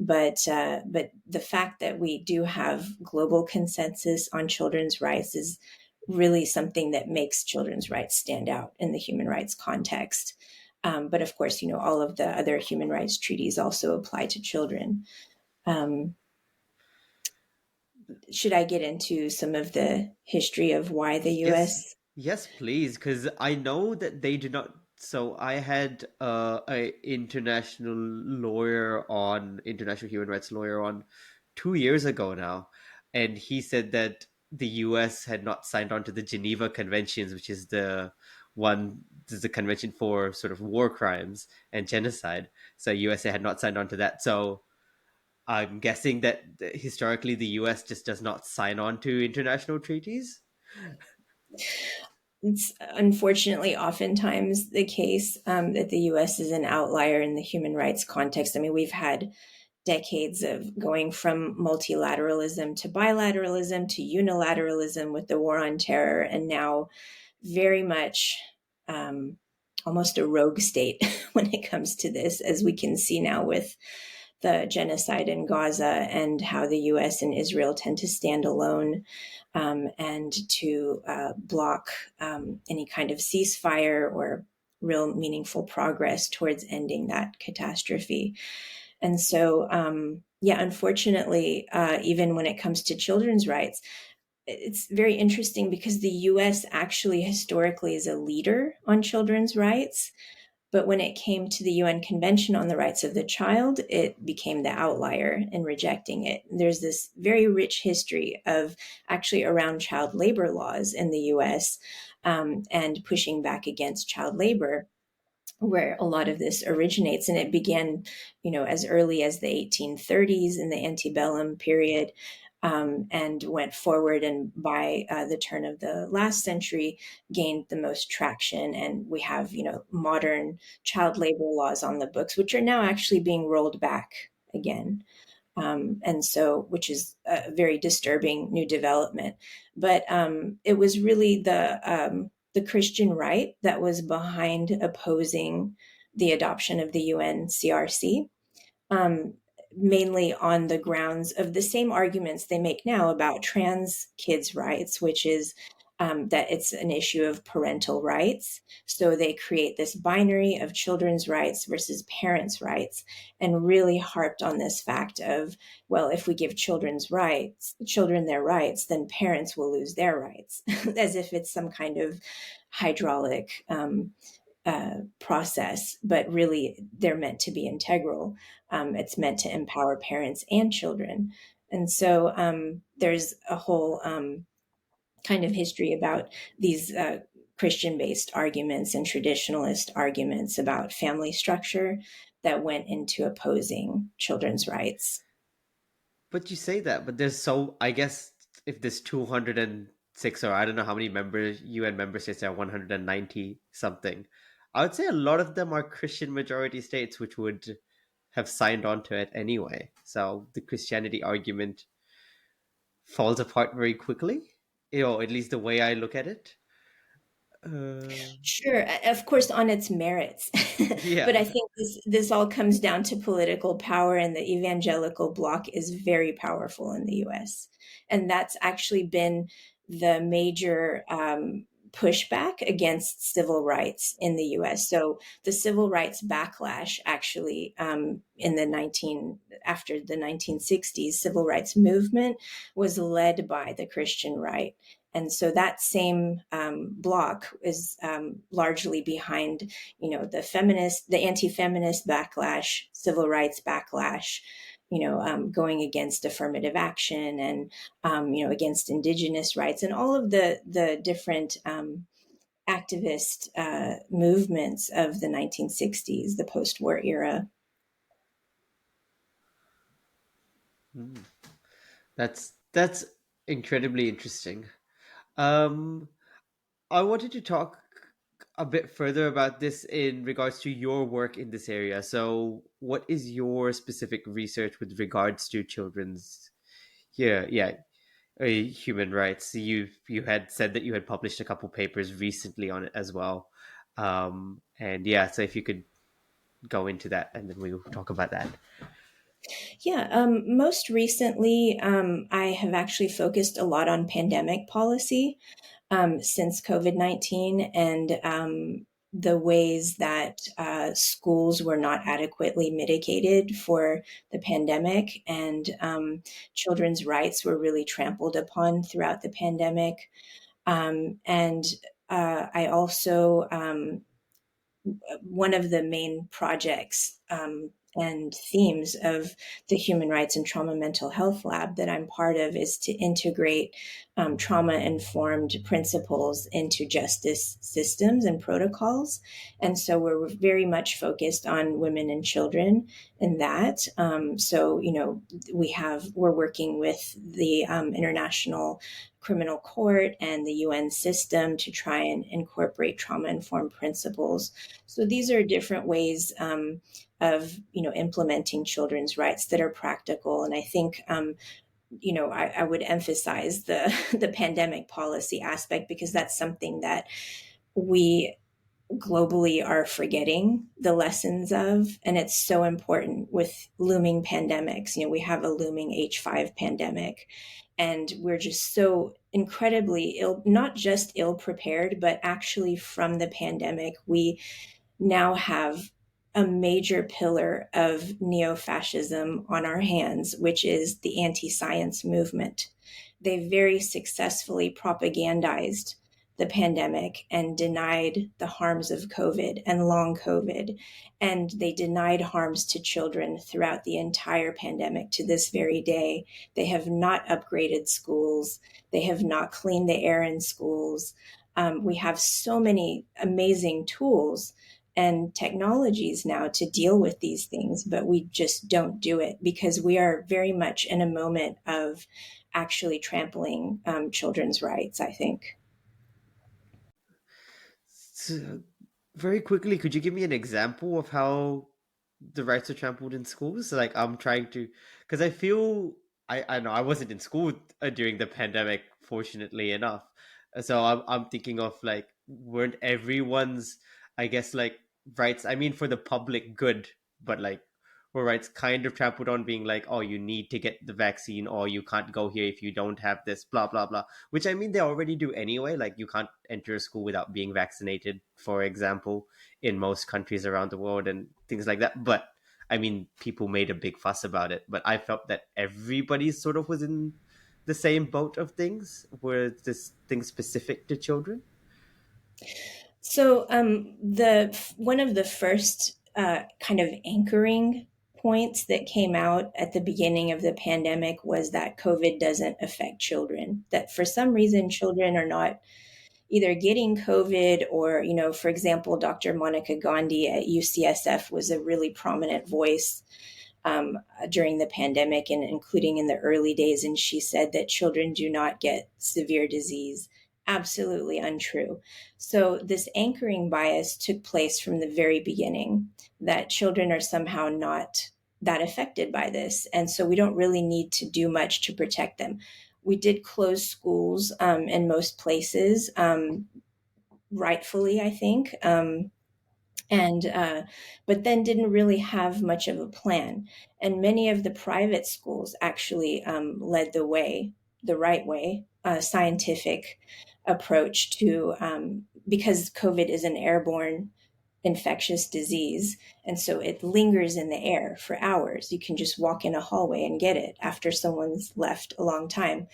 But the fact that we do have global consensus on children's rights is really something that makes children's rights stand out in the human rights context. But of course, all of the other human rights treaties also apply to children. Should I get into some of the history of why the Yes, US? yes, please, because I know that they do not. So I had a international human rights lawyer on 2 years ago now, and he said that the U.S. had not signed on to the Geneva Conventions, which is the convention for sort of war crimes and genocide. So USA had not signed on to that. So I'm guessing that historically the U.S. just does not sign on to international treaties. It's unfortunately oftentimes the case that the US is an outlier in the human rights context. I mean, we've had decades of going from multilateralism to bilateralism to unilateralism with the war on terror, and now very much almost a rogue state when it comes to this, as we can see now with the genocide in Gaza and how the US and Israel tend to stand alone and to block any kind of ceasefire or real meaningful progress towards ending that catastrophe. And so, unfortunately, even when it comes to children's rights, it's very interesting because the US actually historically is a leader on children's rights. But when it came to the UN Convention on the Rights of the Child, it became the outlier in rejecting it. There's this very rich history of actually around child labor laws in the US and pushing back against child labor, where a lot of this originates. And it began, as early as the 1830s in the antebellum period, and went forward, and by the turn of the last century gained the most traction. And we have, modern child labor laws on the books, which are now actually being rolled back again. And so, which is a very disturbing new development. But it was really the Christian right that was behind opposing the adoption of the UNCRC, mainly on the grounds of the same arguments they make now about trans kids' rights, which is that it's an issue of parental rights. So they create this binary of children's rights versus parents' rights, and really harped on this fact of, well, if we give children their rights, then parents will lose their rights, as if it's some kind of hydraulic process, but really they're meant to be integral. It's meant to empower parents and children. And so there's a whole kind of history about these Christian-based arguments and traditionalist arguments about family structure that went into opposing children's rights. But you say that, but I guess if there's 206, or I don't know how many UN member states there are, 190 something, I would say a lot of them are Christian majority states, which would have signed on to it anyway. So the Christianity argument falls apart very quickly, at least the way I look at it. Sure, of course, on its merits. But I Yeah. think this all comes down to political power, and the evangelical bloc is very powerful in the US. And that's actually been the major pushback against civil rights in the US. So the civil rights backlash actually after the 1960s civil rights movement was led by the Christian right. And so that same bloc is largely behind, the anti-feminist backlash, civil rights backlash, going against affirmative action and, against indigenous rights and all of the different activist movements of the 1960s, the post-war era. That's incredibly interesting. Um, I wanted to talk a bit further about this in regards to your work in this area. So, what is your specific research with regards to children's, human rights? You had said that you had published a couple papers recently on it as well, and yeah. So, if you could go into that, and then we'll talk about that. Yeah, most recently, I have actually focused a lot on pandemic policy since COVID-19 and the ways that schools were not adequately mitigated for the pandemic, and children's rights were really trampled upon throughout the pandemic. And I also one of the main projects and themes of the Human Rights and Trauma Mental Health Lab that I'm part of is to integrate trauma-informed principles into justice systems and protocols. And so we're very much focused on women and children in that. We're working with the International Criminal Court and the UN system to try and incorporate trauma-informed principles. So these are different ways of implementing children's rights that are practical. And I think I would emphasize the the pandemic policy aspect because that's something that we globally are forgetting the lessons of, and it's so important with looming pandemics. We have a looming H5 pandemic, and we're just so incredibly ill, not just ill prepared, but actually from the pandemic, we now have a major pillar of neo-fascism on our hands, which is the anti-science movement. They very successfully propagandized the pandemic and denied the harms of COVID and long COVID. And they denied harms to children throughout the entire pandemic to this very day. They have not upgraded schools. They have not cleaned the air in schools. We have so many amazing tools and technologies now to deal with these things, but we just don't do it because we are very much in a moment of actually trampling children's rights, I think. So, very quickly, could you give me an example of how the rights are trampled in schools? Like, I'm trying to, because I feel I know I wasn't in school during the pandemic, fortunately enough. So I'm thinking of like, weren't everyone's, I guess, like rights? I mean, for the public good, but like, were rights kind of trampled on, being like, oh, you need to get the vaccine, or you can't go here if you don't have this, blah blah blah. Which I mean, they already do anyway. Like, you can't enter a school without being vaccinated, for example, in most countries around the world and things like that. But I mean, people made a big fuss about it. But I felt that everybody sort of was in the same boat of things, where this thing specific to children. So the one of the first kind of anchoring points that came out at the beginning of the pandemic was that COVID doesn't affect children. That for some reason children are not either getting COVID or, for example, Dr. Monica Gandhi at UCSF was a really prominent voice during the pandemic and including in the early days. And she said that children do not get severe disease. Absolutely untrue. So this anchoring bias took place from the very beginning, that children are somehow not that affected by this. And so we don't really need to do much to protect them. We did close schools in most places, rightfully, I think. But then didn't really have much of a plan. And many of the private schools actually led the way. the right way, a scientific approach to, because COVID is an airborne infectious disease. And so it lingers in the air for hours. You can just walk in a hallway and get it after someone's left a long time.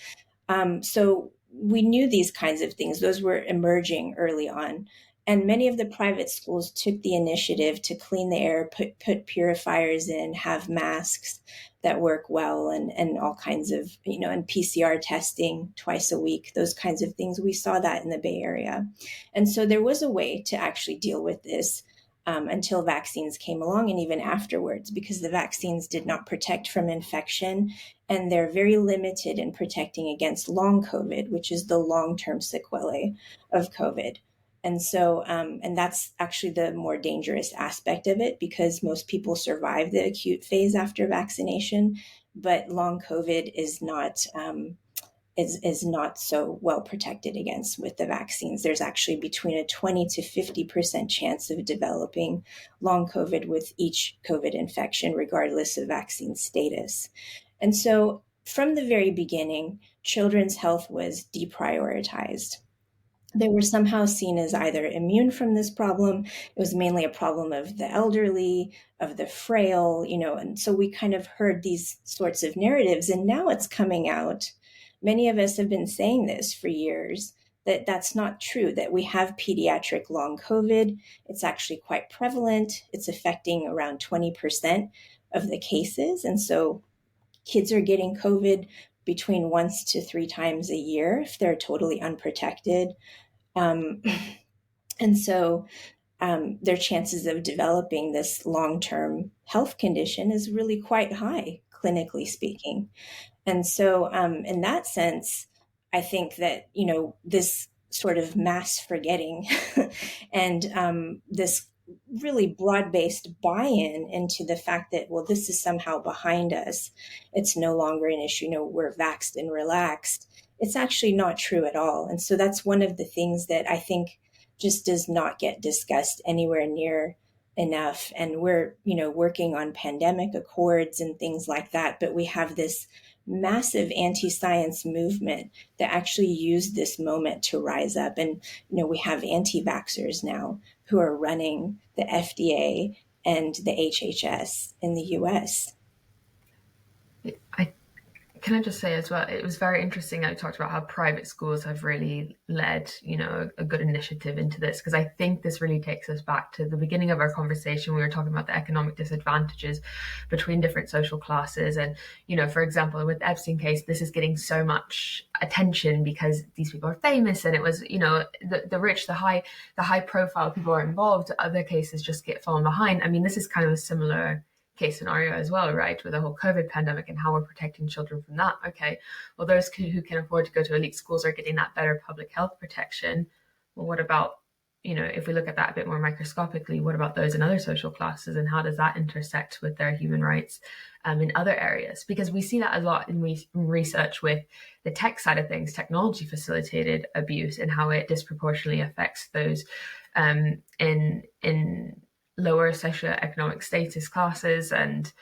So we knew these kinds of things. Those were emerging early on. And many of the private schools took the initiative to clean the air, put purifiers in, have masks that work well, and all kinds of, and PCR testing twice a week, those kinds of things. We saw that in the Bay Area. And so there was a way to actually deal with this until vaccines came along, and even afterwards, because the vaccines did not protect from infection, and they're very limited in protecting against long COVID, which is the long-term sequelae of COVID. And so, and that's actually the more dangerous aspect of it, because most people survive the acute phase after vaccination, but long COVID is not so well protected against with the vaccines. There's actually between a 20 to 50% chance of developing long COVID with each COVID infection, regardless of vaccine status. And so from the very beginning, children's health was deprioritized. They were somehow seen as either immune from this problem. It was mainly a problem of the elderly, of the frail, and so we kind of heard these sorts of narratives, and now it's coming out. Many of us have been saying this for years, that that's not true, that we have pediatric long COVID. It's actually quite prevalent. It's affecting around 20% of the cases. And so kids are getting COVID between once to 3 times a year if they're totally unprotected. And so their chances of developing this long-term health condition is really quite high, clinically speaking. And so in that sense, I think that, this sort of mass forgetting and this really broad-based buy-in into the fact that, well, this is somehow behind us. It's no longer an issue. We're vaxxed and relaxed. It's actually not true at all. And so that's one of the things that I think just does not get discussed anywhere near enough. And we're, working on pandemic accords and things like that, but we have this massive anti-science movement that actually used this moment to rise up. And, we have anti-vaxxers now who are running the FDA and the HHS in the US. Can I just say as well, it was very interesting how you talked about how private schools have really led, a good initiative into this, because I think this really takes us back to the beginning of our conversation. We were talking about the economic disadvantages between different social classes. And, for example, with the Epstein case, this is getting so much attention because these people are famous, and it was, the rich, the high profile people are involved. Other cases just get fallen behind. I mean, this is kind of a similar case scenario as well, right, with the whole COVID pandemic and how we're protecting children from that. Okay, well, those who can afford to go to elite schools are getting that better public health protection. Well, what about, if we look at that a bit more microscopically, what about those in other social classes, and how does that intersect with their human rights in other areas? Because we see that a lot in research with the tech side of things, technology facilitated abuse, and how it disproportionately affects those in lower socioeconomic status classes, and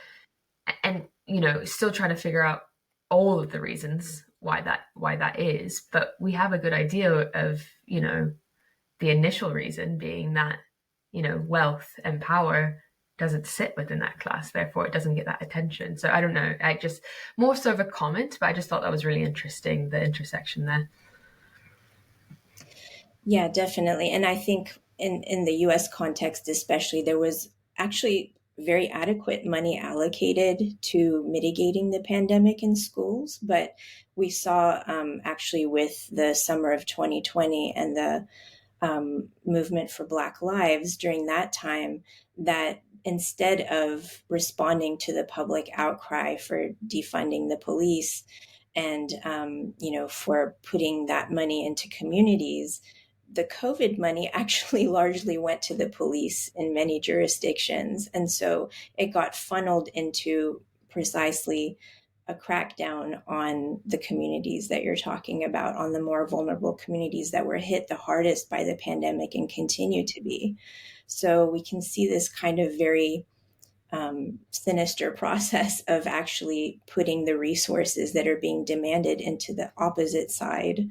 still trying to figure out all of the reasons why that is. But we have a good idea of the initial reason being that wealth and power doesn't sit within that class, therefore it doesn't get that attention. So I don't know, I just more so of a comment, but I just thought that was really interesting, the intersection there. Yeah, definitely. And I think in the US context especially, there was actually very adequate money allocated to mitigating the pandemic in schools. But we saw actually with the summer of 2020 and the movement for Black Lives during that time, that instead of responding to the public outcry for defunding the police and, for putting that money into communities, the COVID money actually largely went to the police in many jurisdictions. And so it got funneled into precisely a crackdown on the communities that you're talking about, on the more vulnerable communities that were hit the hardest by the pandemic and continue to be. So we can see this kind of very sinister process of actually putting the resources that are being demanded into the opposite side,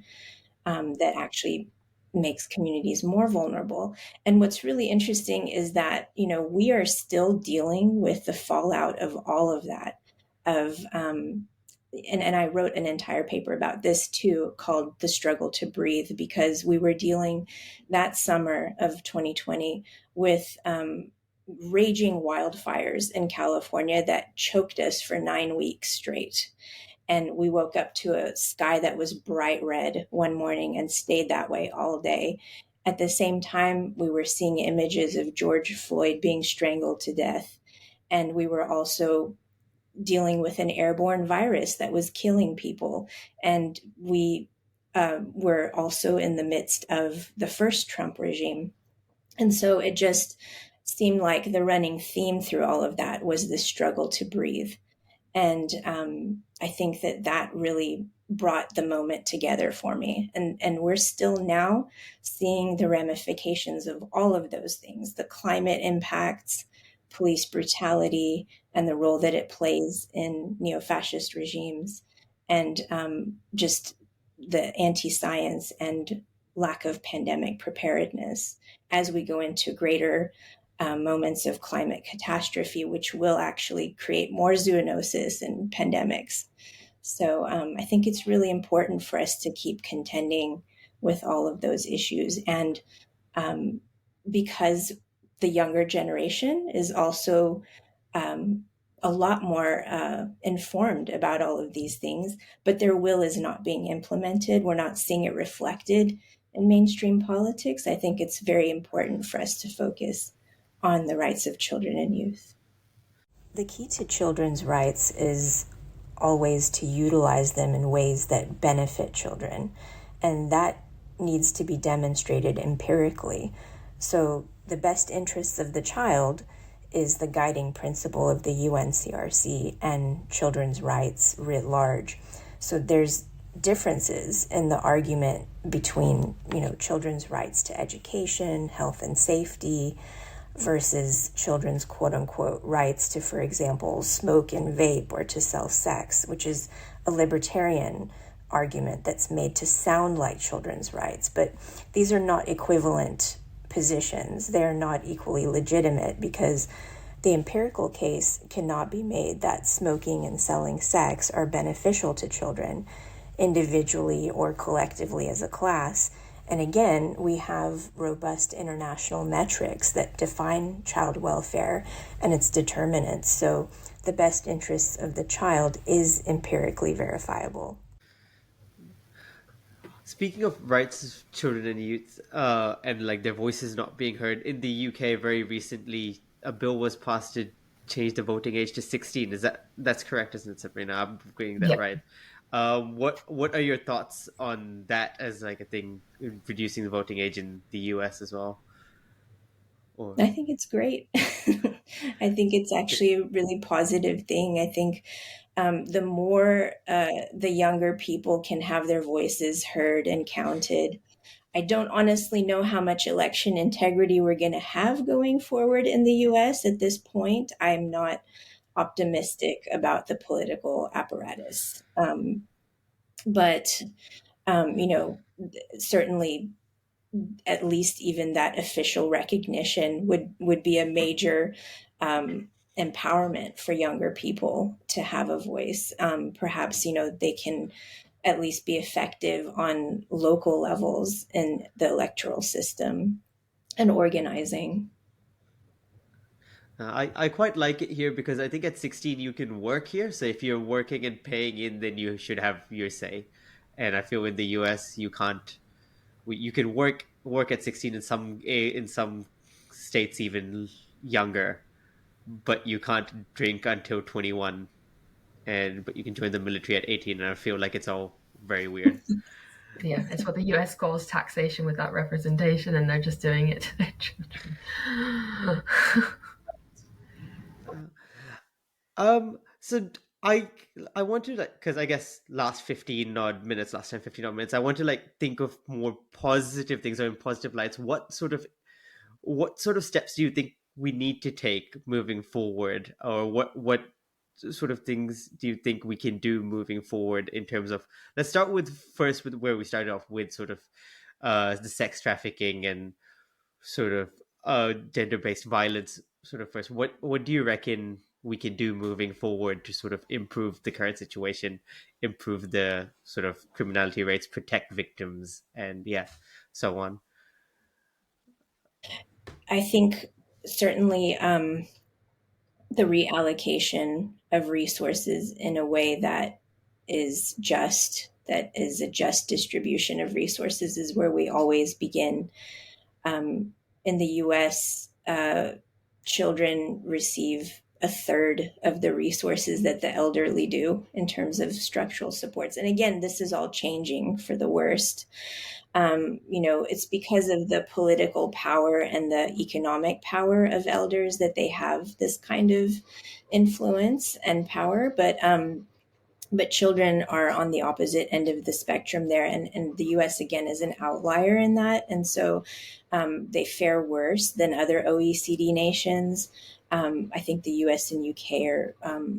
that actually makes communities more vulnerable. And what's really interesting is that, we are still dealing with the fallout of all of that, of and I wrote an entire paper about this too, called The Struggle to Breathe, because we were dealing that summer of 2020 with raging wildfires in California that choked us for 9 weeks straight. And we woke up to a sky that was bright red one morning and stayed that way all day. At the same time, we were seeing images of George Floyd being strangled to death. And we were also dealing with an airborne virus that was killing people. And we were also in the midst of the first Trump regime. And so it just seemed like the running theme through all of that was the struggle to breathe. And I think that really brought the moment together for me. And we're still now seeing the ramifications of all of those things, the climate impacts, police brutality, and the role that it plays in neo-fascist regimes, and just the anti-science and lack of pandemic preparedness as we go into greater moments of climate catastrophe, which will actually create more zoonosis and pandemics. So I think it's really important for us to keep contending with all of those issues. And because the younger generation is also a lot more informed about all of these things, but their will is not being implemented. We're not seeing it reflected in mainstream politics. I think it's very important for us to focus on the rights of children and youth. The key to children's rights is always to utilize them in ways that benefit children, and that needs to be demonstrated empirically. So the best interests of the child is the guiding principle of the UNCRC and children's rights writ large. So there's differences in the argument between, children's rights to education, health and safety, versus children's quote-unquote rights to, for example, smoke and vape or to sell sex, which is a libertarian argument that's made to sound like children's rights. But these are not equivalent positions. They're not equally legitimate, because the empirical case cannot be made that smoking and selling sex are beneficial to children individually or collectively as a class. And again, we have robust international metrics that define child welfare and its determinants. So the best interests of the child is empirically verifiable. Speaking of rights of children and youth, and like their voices not being heard, in the UK very recently, a bill was passed to change the voting age to 16. That's correct, isn't it, Sabrina? I'm getting that right. What are your thoughts on that as like a thing, reducing the voting age in the US as well? I think it's great. I think it's actually a really positive thing. I think the more the younger people can have their voices heard and counted, I don't honestly know how much election integrity we're going to have going forward in the US at this point. I'm not optimistic about the political apparatus. But, certainly at least even that official recognition would be a major empowerment for younger people to have a voice. Perhaps, they can at least be effective on local levels in the electoral system and organizing. I quite like it here because I think at 16 you can work here. So if you're working and paying in, then you should have your say. And I feel in the US you can't. You can work at 16 in some states even younger, but you can't drink until 21, but you can join the military at 18. And I feel like it's all very weird. Yeah, it's what the US calls taxation without representation, and they're just doing it to their children. So I want to like, because I guess last 15 odd minutes, last 10, 15 odd minutes, I want to like think of more positive things or in positive lights. What sort of steps do you think we need to take moving forward, or what sort of things do you think we can do moving forward in terms of, let's start with first with where we started off with, sort of the sex trafficking and sort of gender-based violence sort of first. What do you reckon we can do moving forward to sort of improve the current situation, improve the sort of criminality rates, protect victims, and yeah, so on? I think certainly the reallocation of resources in a way that is just, that is a just distribution of resources, is where we always begin. In the US, children receive a third of the resources that the elderly do in terms of structural supports. And again, this is all changing for the worst. It's because of the political power and the economic power of elders that they have this kind of influence and power. But children are on the opposite end of the spectrum there. And the US, again, is an outlier in that. And so they fare worse than other OECD nations. I think the US and UK are,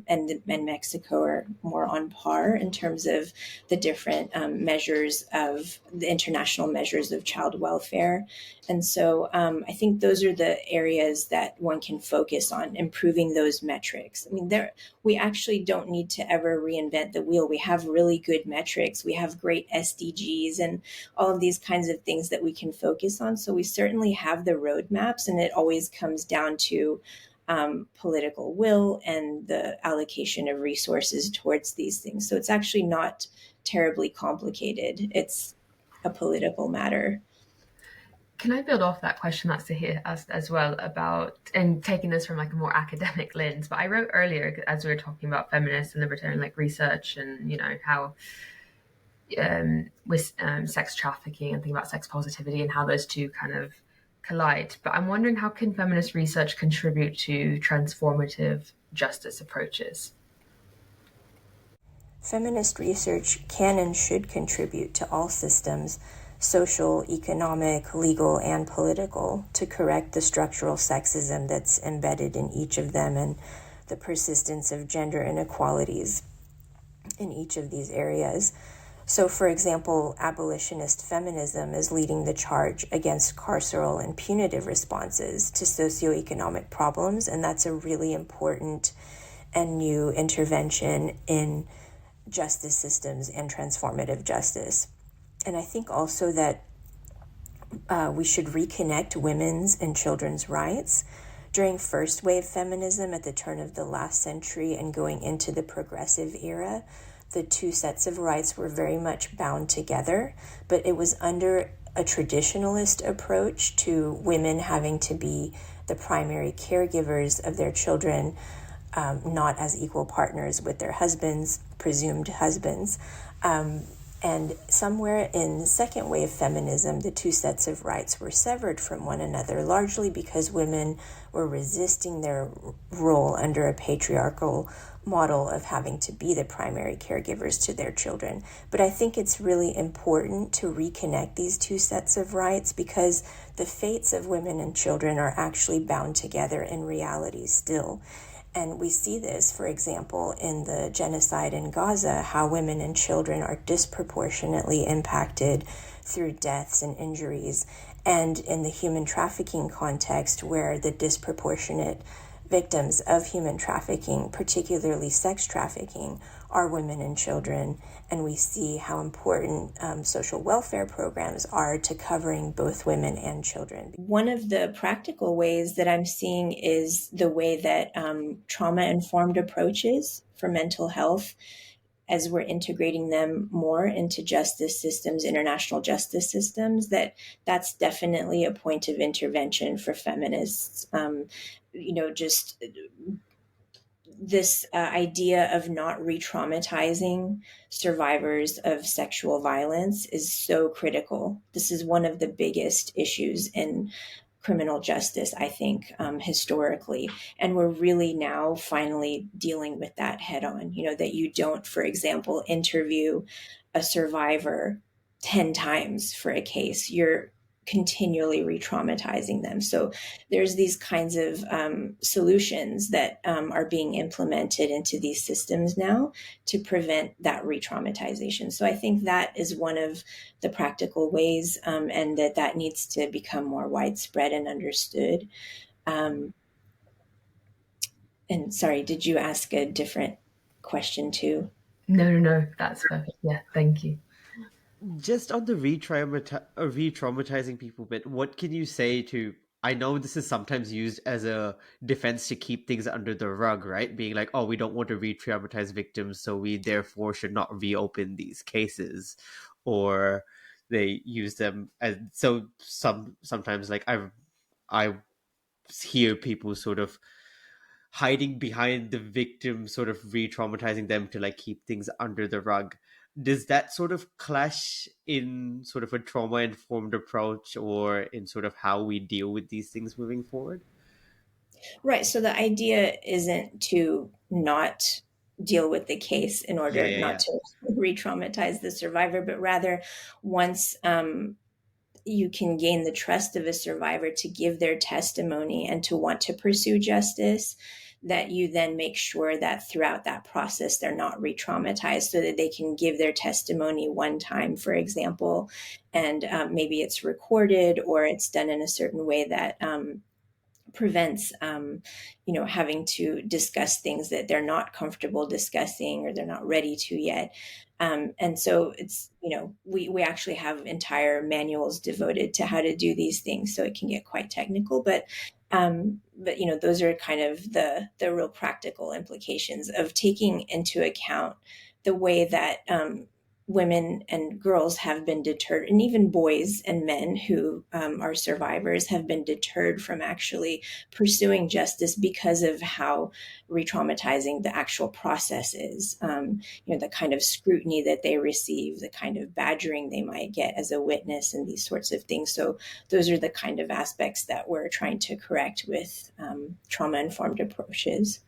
and Mexico are more on par in terms of the different measures of the international measures of child welfare. And so I think those are the areas that one can focus on, improving those metrics. I mean, we actually don't need to ever reinvent the wheel. We have really good metrics. We have great SDGs and all of these kinds of things that we can focus on. So we certainly have the roadmaps, and it always comes down to political will and the allocation of resources towards these things. So it's actually not terribly complicated. It's a political matter. Can I build off that question that Sahir asked as well about, and taking this from like a more academic lens? But I wrote earlier, as we were talking about feminist and libertarian like research, and how with sex trafficking and thinking about sex positivity and how those two kind of collide. But I'm wondering, how can feminist research contribute to transformative justice approaches? Feminist research can and should contribute to all systems, social, economic, legal, and political, to correct the structural sexism that's embedded in each of them and the persistence of gender inequalities in each of these areas. So, for example, abolitionist feminism is leading the charge against carceral and punitive responses to socioeconomic problems, and that's a really important and new intervention in justice systems and transformative justice. And I think also that we should reconnect women's and children's rights. During first wave feminism at the turn of the last century and going into the progressive era, the two sets of rights were very much bound together, but it was under a traditionalist approach to women having to be the primary caregivers of their children, not as equal partners with their husbands, presumed husbands. And somewhere in second wave feminism, the two sets of rights were severed from one another, largely because women were resisting their role under a patriarchal model of having to be the primary caregivers to their children. But I think it's really important to reconnect these two sets of rights, because the fates of women and children are actually bound together in reality still. And we see this, for example, in the genocide in Gaza, how women and children are disproportionately impacted through deaths and injuries, and in the human trafficking context, where the disproportionate victims of human trafficking, particularly sex trafficking, are women and children. And we see how important social welfare programs are to covering both women and children. One of the practical ways that I'm seeing is the way that trauma-informed approaches for mental health, as we're integrating them more into justice systems, international justice systems, that's definitely a point of intervention for feminists. Just this idea of not re-traumatizing survivors of sexual violence is so critical. This is one of the biggest issues in criminal justice, I think, historically. And we're really now finally dealing with that head on, that you don't, for example, interview a survivor 10 times for a case. You're continually re-traumatizing them. So there's these kinds of solutions that are being implemented into these systems now to prevent that re-traumatization. So I think that is one of the practical ways, and that needs to become more widespread and understood. And sorry, did you ask a different question too? No, that's perfect. Yeah, thank you. Just on the re-traumatizing people bit, what can you say to? I know this is sometimes used as a defense to keep things under the rug, right? Being like, oh, we don't want to re-traumatize victims, so we therefore should not reopen these cases, or they use them as so sometimes like I hear people sort of hiding behind the victim, sort of re-traumatizing them to like keep things under the rug. Does that sort of clash in sort of a trauma-informed approach or in sort of how we deal with these things moving forward? Right. So the idea isn't to not deal with the case in Yeah, order yeah, not yeah. to re-traumatize the survivor, but rather once you can gain the trust of a survivor to give their testimony and to want to pursue justice, that you then make sure that throughout that process they're not re-traumatized, so that they can give their testimony one time, for example, and maybe it's recorded or it's done in a certain way that prevents having to discuss things that they're not comfortable discussing or they're not ready to yet. And so it's, we actually have entire manuals devoted to how to do these things, so it can get quite technical, but those are kind of the real practical implications of taking into account the way that women and girls have been deterred, and even boys and men who are survivors have been deterred from actually pursuing justice because of how re-traumatizing the actual process is. The kind of scrutiny that they receive, the kind of badgering they might get as a witness, and these sorts of things. So those are the kind of aspects that we're trying to correct with trauma-informed approaches.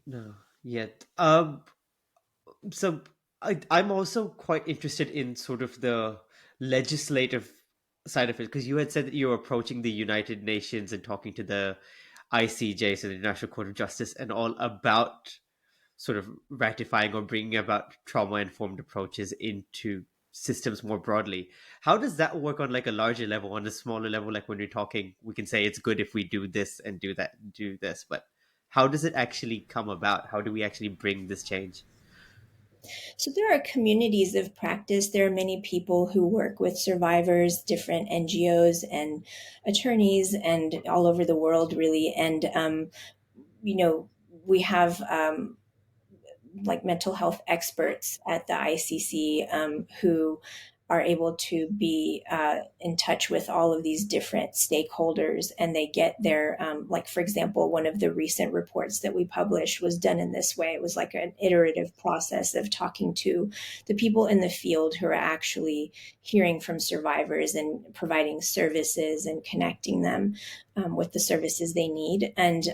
No, yet. So I'm also quite interested in sort of the legislative side of it because you had said that you were approaching the United Nations and talking to the ICJ, so the International Court of Justice, and all about sort of ratifying or bringing about trauma informed approaches into systems more broadly. How does that work on like a larger level, on a smaller level? Like when we're talking, we can say it's good if we do this and do that, do this, but how does it actually come about? How do we actually bring this change? So there are communities of practice. There are many people who work with survivors, different NGOs and attorneys, and all over the world, really. And we have like mental health experts at the ICC who are able to be in touch with all of these different stakeholders, and they get their like, for example, one of the recent reports that we published was done in this way. It was like an iterative process of talking to the people in the field who are actually hearing from survivors and providing services and connecting them with the services they need, and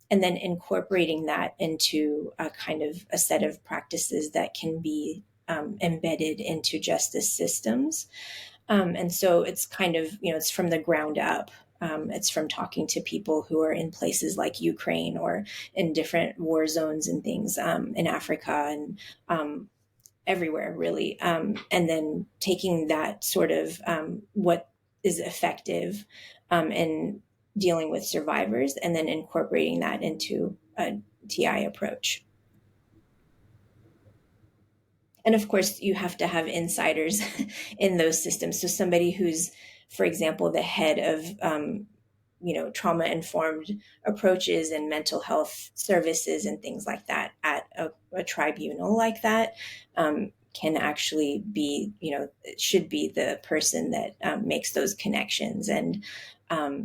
then incorporating that into a kind of a set of practices that can be embedded into justice systems. And so it's kind of, it's from the ground up. It's from talking to people who are in places like Ukraine or in different war zones and things in Africa and everywhere, really. And then taking that sort of what is effective in dealing with survivors and then incorporating that into a TI approach. And of course, you have to have insiders in those systems. So somebody who's, for example, the head of trauma informed approaches and mental health services and things like that at a tribunal like that can actually be, it should be the person that makes those connections. And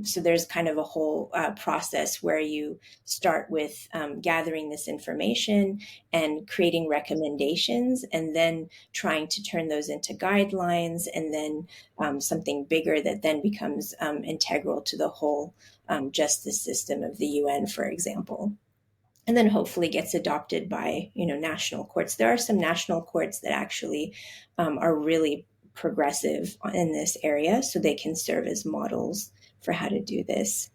so there's kind of a whole process where you start with gathering this information and creating recommendations, and then trying to turn those into guidelines, and then something bigger that then becomes integral to the whole justice system of the UN, for example. and then hopefully gets adopted by, national courts. There are some national courts that actually are really progressive in this area, so they can serve as models for how to do this.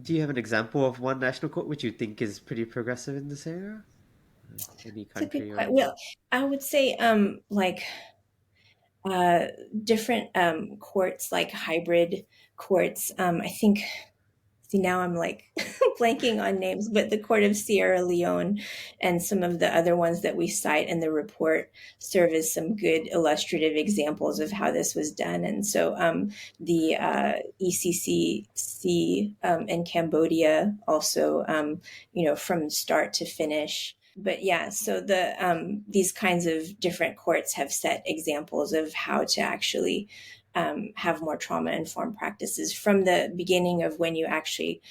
Do you have an example of one national court which you think is pretty progressive in this area? Any It's a good country question. or Well, I would say like uh, different courts, like hybrid courts. I think. See, now I'm like blanking on names, but the Court of Sierra Leone and some of the other ones that we cite in the report serve as some good illustrative examples of how this was done. And so the ECCC in Cambodia also, from start to finish. But yeah, so these kinds of different courts have set examples of how to actually have more trauma informed practices from the beginning of when you actually,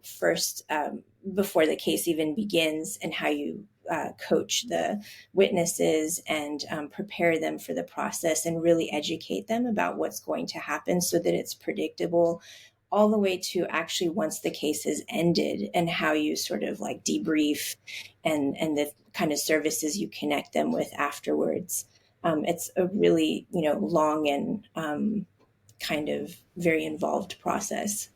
first, before the case even begins, and how you coach the witnesses and prepare them for the process and really educate them about what's going to happen so that it's predictable, all the way to actually once the case has ended, and how you sort of like debrief and the kind of services you connect them with afterwards. It's a really, long and kind of very involved process.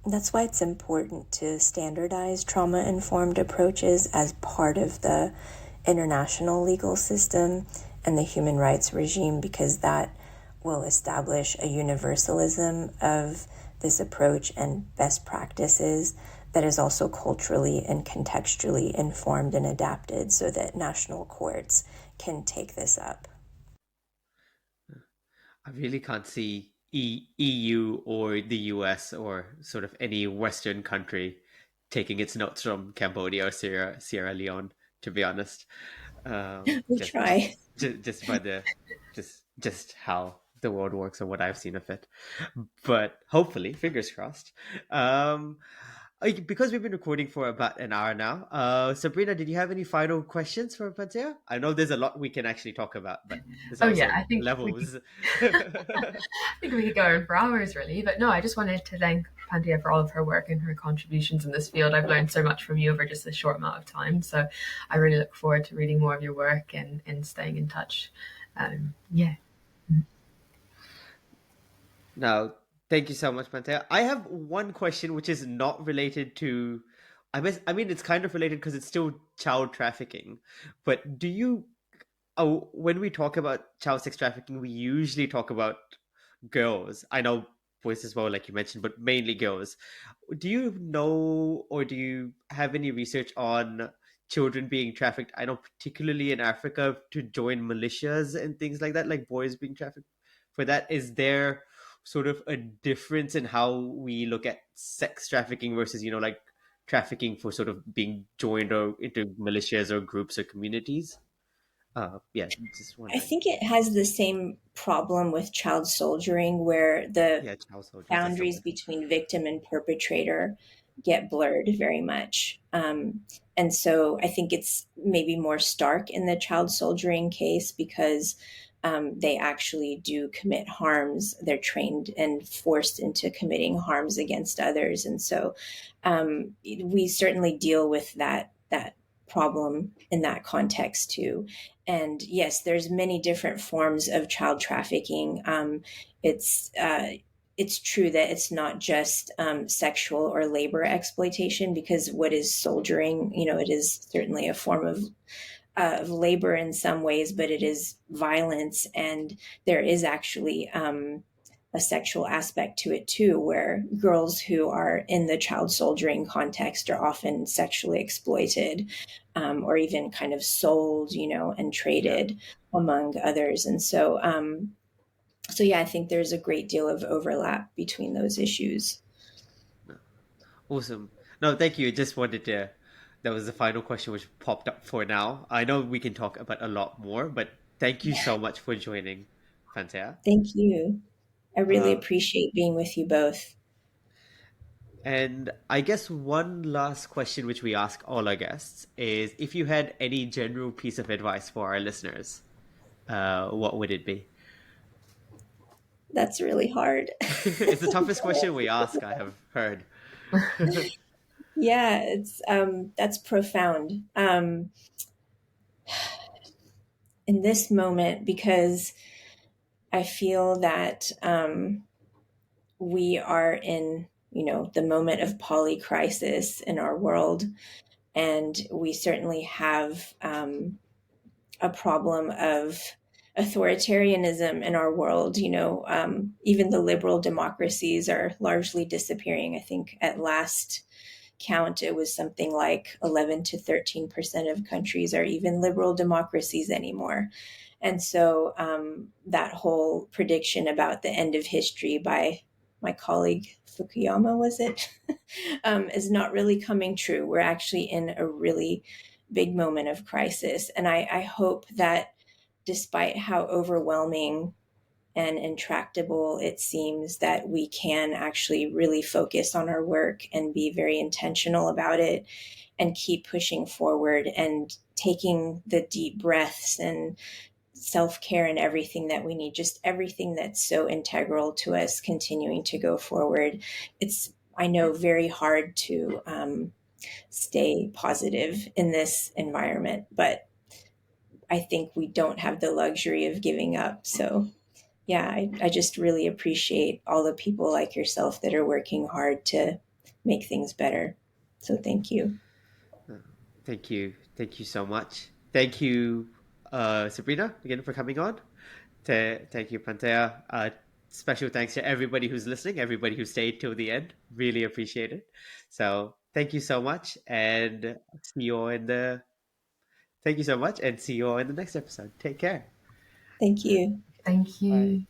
That's why it's important to standardize trauma informed approaches as part of the international legal system and the human rights regime, because that will establish a universalism of this approach and best practices that is also culturally and contextually informed and adapted so that national courts can take this up. I really can't see EU or the US or sort of any Western country taking its notes from Cambodia or Sierra Leone, to be honest. We Just try. just by the just how the world works and what I've seen of it. But hopefully, fingers crossed. Um, because we've been recording for about an hour now, Sabrina, did you have any final questions for Pantea? I know there's a lot we can actually talk about, but there's Oh yeah, also I think we could, levels. I think we could go on for hours really. But no, I just wanted to thank Pandia for all of her work and her contributions in this field. I've learned so much from you over just a short amount of time. So I really look forward to reading more of your work and staying in touch. Yeah. Now, thank you so much, Pantea. I have one question which is not related to. I mean, it's kind of related because it's still child trafficking. But do you when we talk about child sex trafficking, we usually talk about girls. I know boys as well, like you mentioned, but mainly girls. Do you know or do you have any research on children being trafficked? I know particularly in Africa to join militias and things like that, like boys being trafficked for that. Is there sort of a difference in how we look at sex trafficking versus, like trafficking for sort of being joined or into militias or groups or communities? Yeah, just I wondering. think it has the same problem with child soldiering, where the Yeah, child soldiers, that's the boundaries word. between victim and perpetrator get blurred very much. And so I think it's maybe more stark in the child soldiering case because they actually do commit harms. They're trained and forced into committing harms against others. And so we certainly deal with that problem in that context too. And yes, there's many different forms of child trafficking. It's it's true that it's not just sexual or labor exploitation, because what is soldiering, it is certainly a form of labor in some ways, but it is violence, and there is actually a sexual aspect to it too, where girls who are in the child soldiering context are often sexually exploited, or even kind of sold, and Yeah. traded among others. And so yeah, I think there's a great deal of overlap between those issues. No. Awesome. No, thank you. Just wanted to. That was the final question which popped up for now. I know we can talk about a lot more, but thank you so much for joining, Fantea. Thank you. I really Uh, appreciate being with you both. and I guess one last question which we ask all our guests is if you had any general piece of advice for our listeners, what would it be? That's really hard. It's the toughest question we ask, I have heard. Yeah, it's that's profound. In this moment, because I feel that we are in, the moment of polycrisis in our world, and we certainly have a problem of authoritarianism in our world. Even the liberal democracies are largely disappearing. I think at last count, it was something like 11 to 13% of countries are even liberal democracies anymore. And so that whole prediction about the end of history by my colleague Fukuyama, was it, is not really coming true. We're actually in a really big moment of crisis. And I hope that despite how overwhelming and intractable it seems, that we can actually really focus on our work and be very intentional about it and keep pushing forward and taking the deep breaths and self-care and everything that we need, just everything that's so integral to us continuing to go forward. It's, I know, very hard to stay positive in this environment, but I think we don't have the luxury of giving up. So yeah, I just really appreciate all the people like yourself that are working hard to make things better. So thank you. Thank you. Thank you so much. Thank you, Sabrina, again for coming on. Thank you, Pantea. Special thanks to everybody who's listening, everybody who stayed till the end. Really appreciate it. So thank you so much, and see you all in the. Thank you so much, and see you all in the next episode. Take care. Thank you. Thank Bye. you.